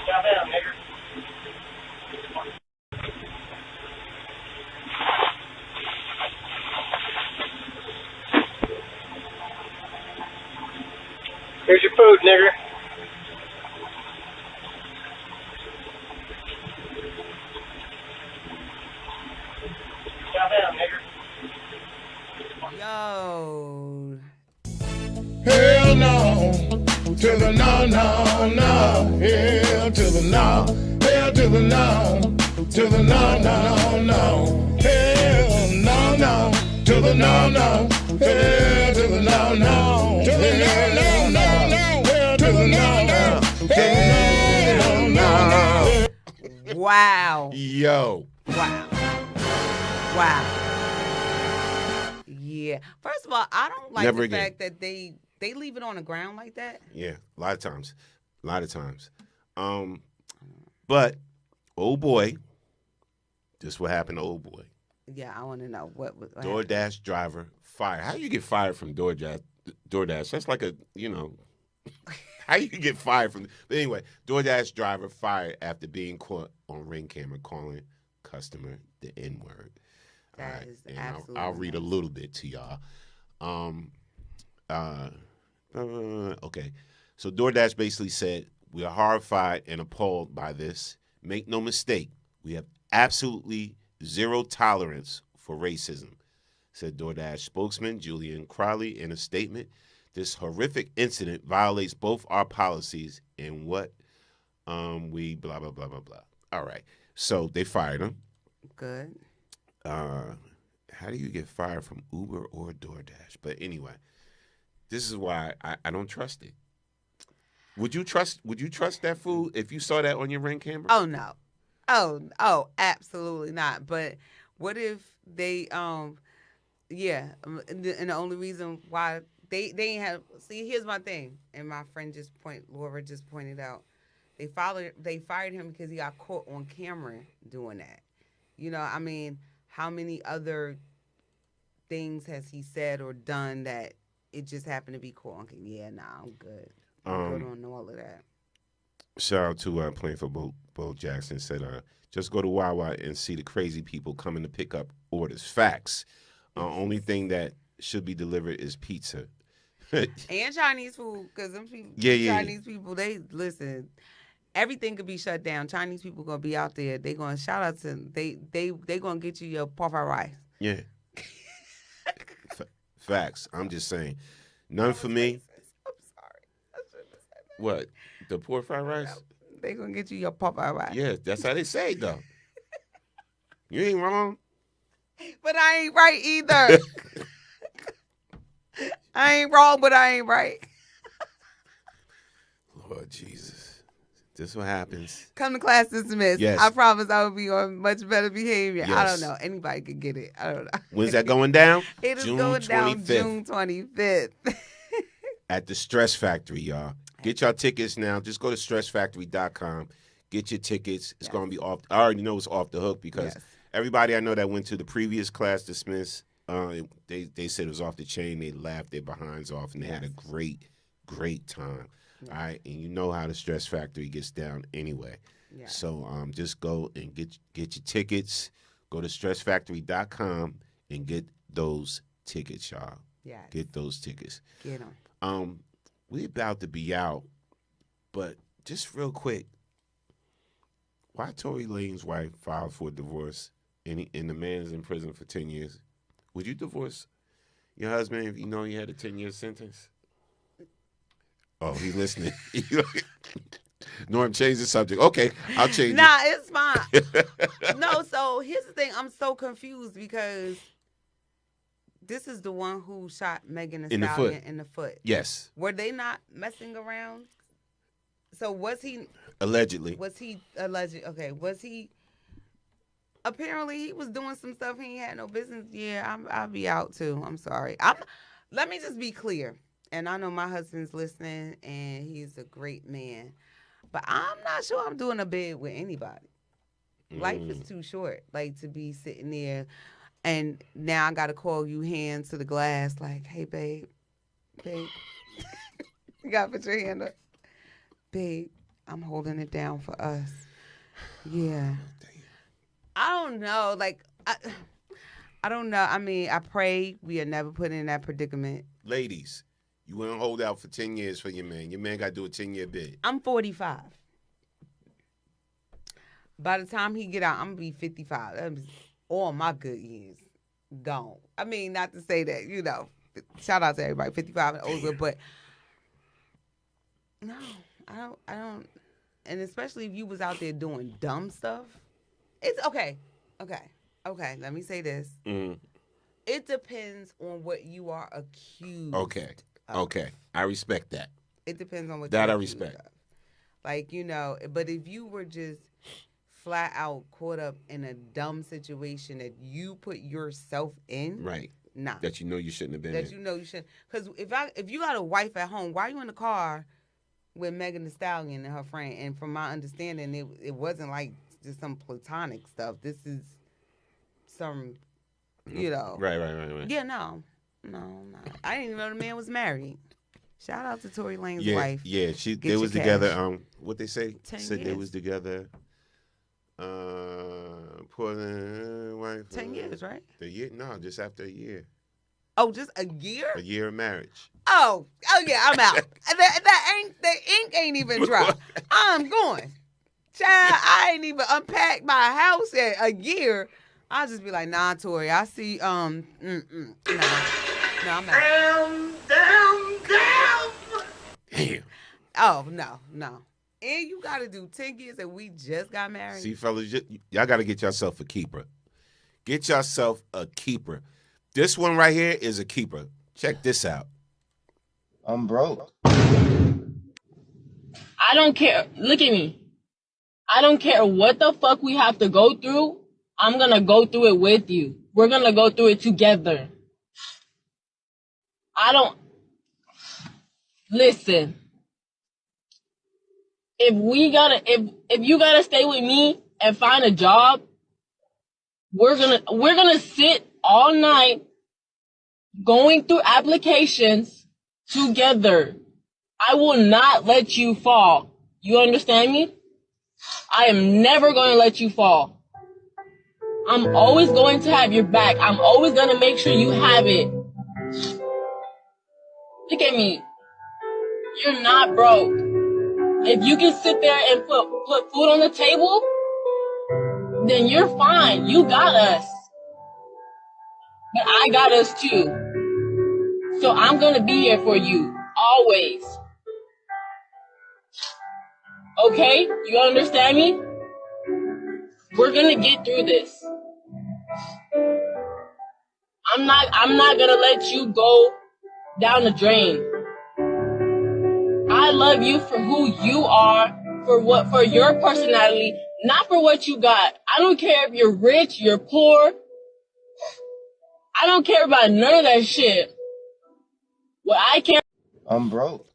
Calm down, nigger. Here's your food, nigger. Calm down, nigger. Yo. Hell no, to the no, no, no. Hell to the no, hell to the no, to the no, no, no. Hell no, no, to the no, no. Hell to the no, no, to the no, no, no, no. Hell to the no, no, hell no, no. Wow. Yo. Wow. Wow. Yeah. First of all, I don't like Never the again. fact that they leave it on the ground like that. Yeah, a lot of times. But But, old boy, this what happened to old boy. Yeah, I want to know what happened. DoorDash driver fired. How you get fired from DoorDash? That's like a, how you get fired from. But anyway, DoorDash driver fired after being caught on Ring camera calling customer the N-word. That is and absolutely. I'll read a little bit to y'all. Okay. So DoorDash basically said, we are horrified and appalled by this. Make no mistake, we have absolutely zero tolerance for racism, said DoorDash spokesman Julian Crowley in a statement. This horrific incident violates both our policies and what we blah, blah, blah, blah, blah. All right. So they fired him. Good. How do you get fired from Uber or DoorDash? But anyway, this is why I don't trust it. Would you trust that food if you saw that on your Ring camera? Oh no. Oh, absolutely not. But what if they and the only reason why they ain't have, see, here's my thing, and my friend Laura just pointed out, they fired him because he got caught on camera doing that. I mean, how many other things has he said or done that it just happened to be caught on camera? Yeah, nah, I'm good. I'm good on all of that. Shout out to playing for Bo Jackson, said, just go to Wawa and see the crazy people coming to pick up orders. Facts. Only thing that should be delivered is pizza. And Chinese food, because them people, Chinese people, they listen. Everything could be shut down. Chinese people gonna be out there. They gonna shout out to them. They gonna get you your pot fried rice. Yeah. Facts. I'm just saying. None for me. I'm sorry. I shouldn't have said that. What? The pork fried rice? They gonna get you your pot fried rice. Yeah, that's how they say it, though. You ain't wrong. But I ain't right either. I ain't wrong, but I ain't right. Lord Jesus. This what happens. Come to class dismissed. Yes. I promise I will be on much better behavior. Yes. I don't know. Anybody could get it. I don't know. When's that going down? It is June going down 25th. June 25th. At the Stress Factory, y'all. Get your tickets now. Just go to stressfactory.com. Get your tickets. It's going to be off. I already know it's off the hook because everybody I know that went to the previous class dismissed, they said it was off the chain. They laughed their behinds off, and they had a great, great time. All right, and you know how the Stress Factory gets down anyway. Yeah. So just go and get your tickets. Go to stressfactory.com and get those tickets, y'all. Yeah. Get those tickets. Get them. We about to be out, but just real quick, why Tory Lane's wife filed for a divorce and the man is in prison for 10 years? Would you divorce your husband if you know you had a 10-year sentence? Oh, he's listening. Norm, change the subject. Okay, I'll change Nah, it's fine. No, so here's the thing. I'm so confused because this is the one who shot Megan Thee Stallion in the foot. Yes. Were they not messing around? So was he... Allegedly. Was he alleged? Okay, was he... Apparently, he was doing some stuff he ain't had no business. Yeah, I'll be out, too. I'm sorry. Let me just be clear. And I know my husband's listening, and he's a great man. But I'm not sure I'm doing a bid with anybody. Life is too short, to be sitting there. And now I got to call you hands to the glass like, hey, babe. You got to put your hand up. Babe, I'm holding it down for us. Yeah. I don't know. I don't know. I mean, I pray we are never put in that predicament. Ladies, you want to hold out for 10 years for your man. Your man got to do a 10-year bid. I'm 45. By the time he get out, I'm going to be 55. That's all my good years gone. I mean, not to say that, shout out to everybody, 55 and older, but no, I don't. And especially if you was out there doing dumb stuff. It's okay. Let me say this. Mm-hmm. It depends on what you are accused. Okay. I respect that. It depends on what that you're I respect. Of. But if you were just flat out caught up in a dumb situation that you put yourself in, right? Nah. That you know you shouldn't have been in. That you know you shouldn't. Because if you got a wife at home, why are you in the car with Megan Thee Stallion and her friend. And from my understanding, it wasn't like just some platonic stuff. This is some, you know. Right. Yeah, no. I didn't even know the man was married. Shout out to Tory Lane's wife. Yeah, Get they your was cash. together. What they say? 10 Said they years. was together. Poor wife. 10 years, right? The year? No, just after a year. Oh, just a year? A year of marriage. Oh yeah, I'm out. The ink ain't even dry. I'm going. Child, I ain't even unpacked my house yet. A year. I'll just be like, nah, Tori, I see, nah, I'm out. Damn. Oh, no. And you got to do 10 years and we just got married. See, fellas, y'all got to get yourself a keeper. Get yourself a keeper. This one right here is a keeper. Check this out. I'm broke. I don't care. Look at me. I don't care what the fuck we have to go through. I'm going to go through it with you. We're going to go through it together. Listen. If you got to stay with me and find a job, we're going to sit all night going through applications together. I will not let you fall. You understand me? I am never going to let you fall. I'm always going to have your back. I'm always going to make sure you have it. Look at me. You're not broke. If you can sit there and put food on the table, then you're fine. You got us. But I got us too. So I'm going to be here for you. Always. Okay? You understand me? We're going to get through this. I'm not going to let you go down the drain. I love you for who you are, for your personality, not for what you got. I don't care if you're rich, you're poor. I don't care about none of that shit. What I care. I'm broke.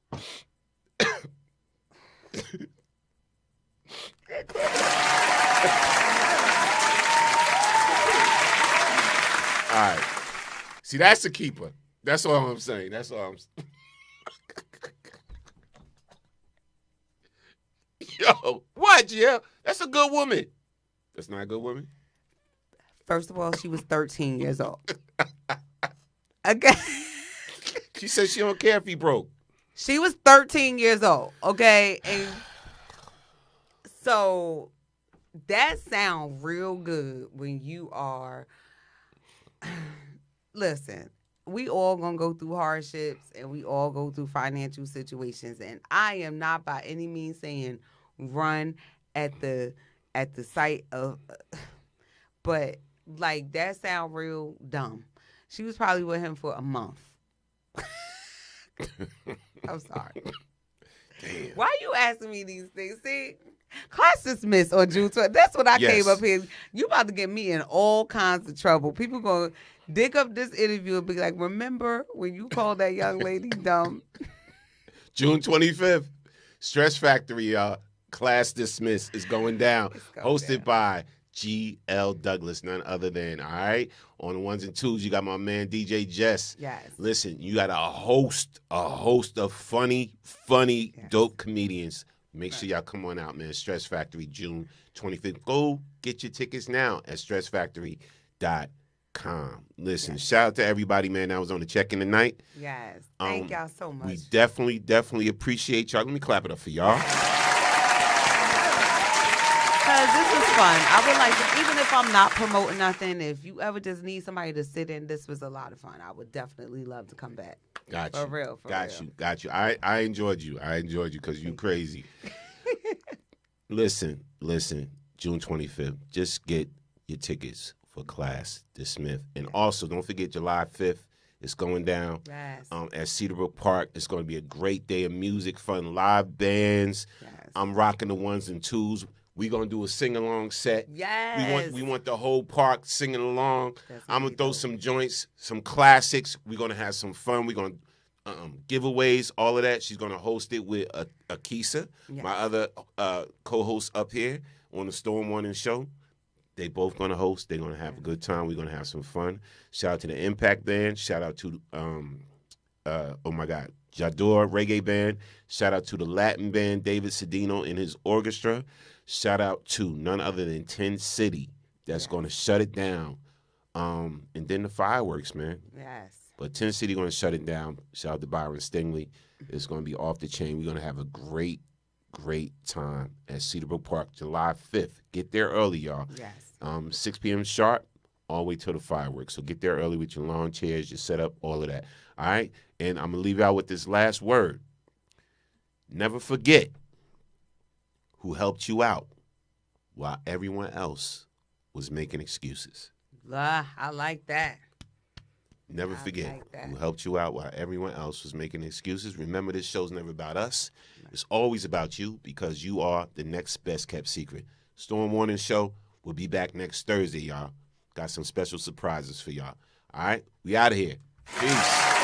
All right. See, that's the keeper. That's all I'm saying. That's all I'm saying. Yo, what, Jill? That's a good woman. That's not a good woman? First of all, she was 13 years old. Okay. She said she don't care if he broke. She was 13 years old, okay? And so that sounds real good when you are, listen, we all gonna go through hardships and we all go through financial situations. And I am not by any means saying run at the sight of, but like that sound real dumb. She was probably with him for a month. I'm sorry. Damn. Why you asking me these things? See, class dismissed on June 12th. That's what I came up here. You about to get me in all kinds of trouble. People gonna dig up this interview and be like, remember when you called that young lady dumb? June 25th, Stress Factory, y'all. Class dismissed is going down. Hosted by G.L. Douglas, none other than, all right? On the ones and twos, you got my man DJ Jess. Yes. Listen, you got a host of funny, dope comedians. Make sure y'all come on out, man. Stress Factory, June 25th. Go get your tickets now at stressfactory.com. Listen, shout out to everybody, man, that was on the check-in tonight. Yes. Thank y'all so much. We definitely appreciate y'all. Let me clap it up for y'all. Because this was fun. I would like to, even if I'm not promoting nothing, if you ever just need somebody to sit in, this was a lot of fun. I would definitely love to come back. Got For you. real. Got you. I enjoyed you. Because you crazy. Listen. June 25th. Just get your tickets for Class Dismissed. And also, don't forget July 5th. It's going down at Cedarbrook Park. It's going to be a great day of music, fun, live bands. Yes. I'm rocking the ones and twos. We're going to do a sing-along set. Yes. We want the whole park singing along. I'm going to throw some joints, some classics. We're going to have some fun. We're going to giveaways, all of that. She's going to host it with Akisa, my other co-host up here on the Storm Morning Show. They both going to host. They're going to have a good time. We're going to have some fun. Shout out to the Impact Band. Shout out to, oh my God, Jador Reggae Band. Shout out to the Latin band, David Cedino and his orchestra. Shout out to none other than 10 City that's going to shut it down. And then the fireworks, man. Yes. But 10 City going to shut it down. Shout out to Byron Stingley. It's going to be off the chain. We're going to have a great time at Cedarbrook Park, July 5th. Get there early, y'all. Yes. 6 p.m. sharp, all the way till the fireworks. So get there early with your lawn chairs, your setup, all of that. All right? And I'm going to leave y'all with this last word. Never forget who helped you out while everyone else was making excuses. I like that. Never forget who helped you out while everyone else was making excuses. Remember, this show's never about us. It's always about you because you are the next best kept secret. Storm Morning Show will be back next Thursday, y'all. Got some special surprises for y'all. All right? We out of here. Peace.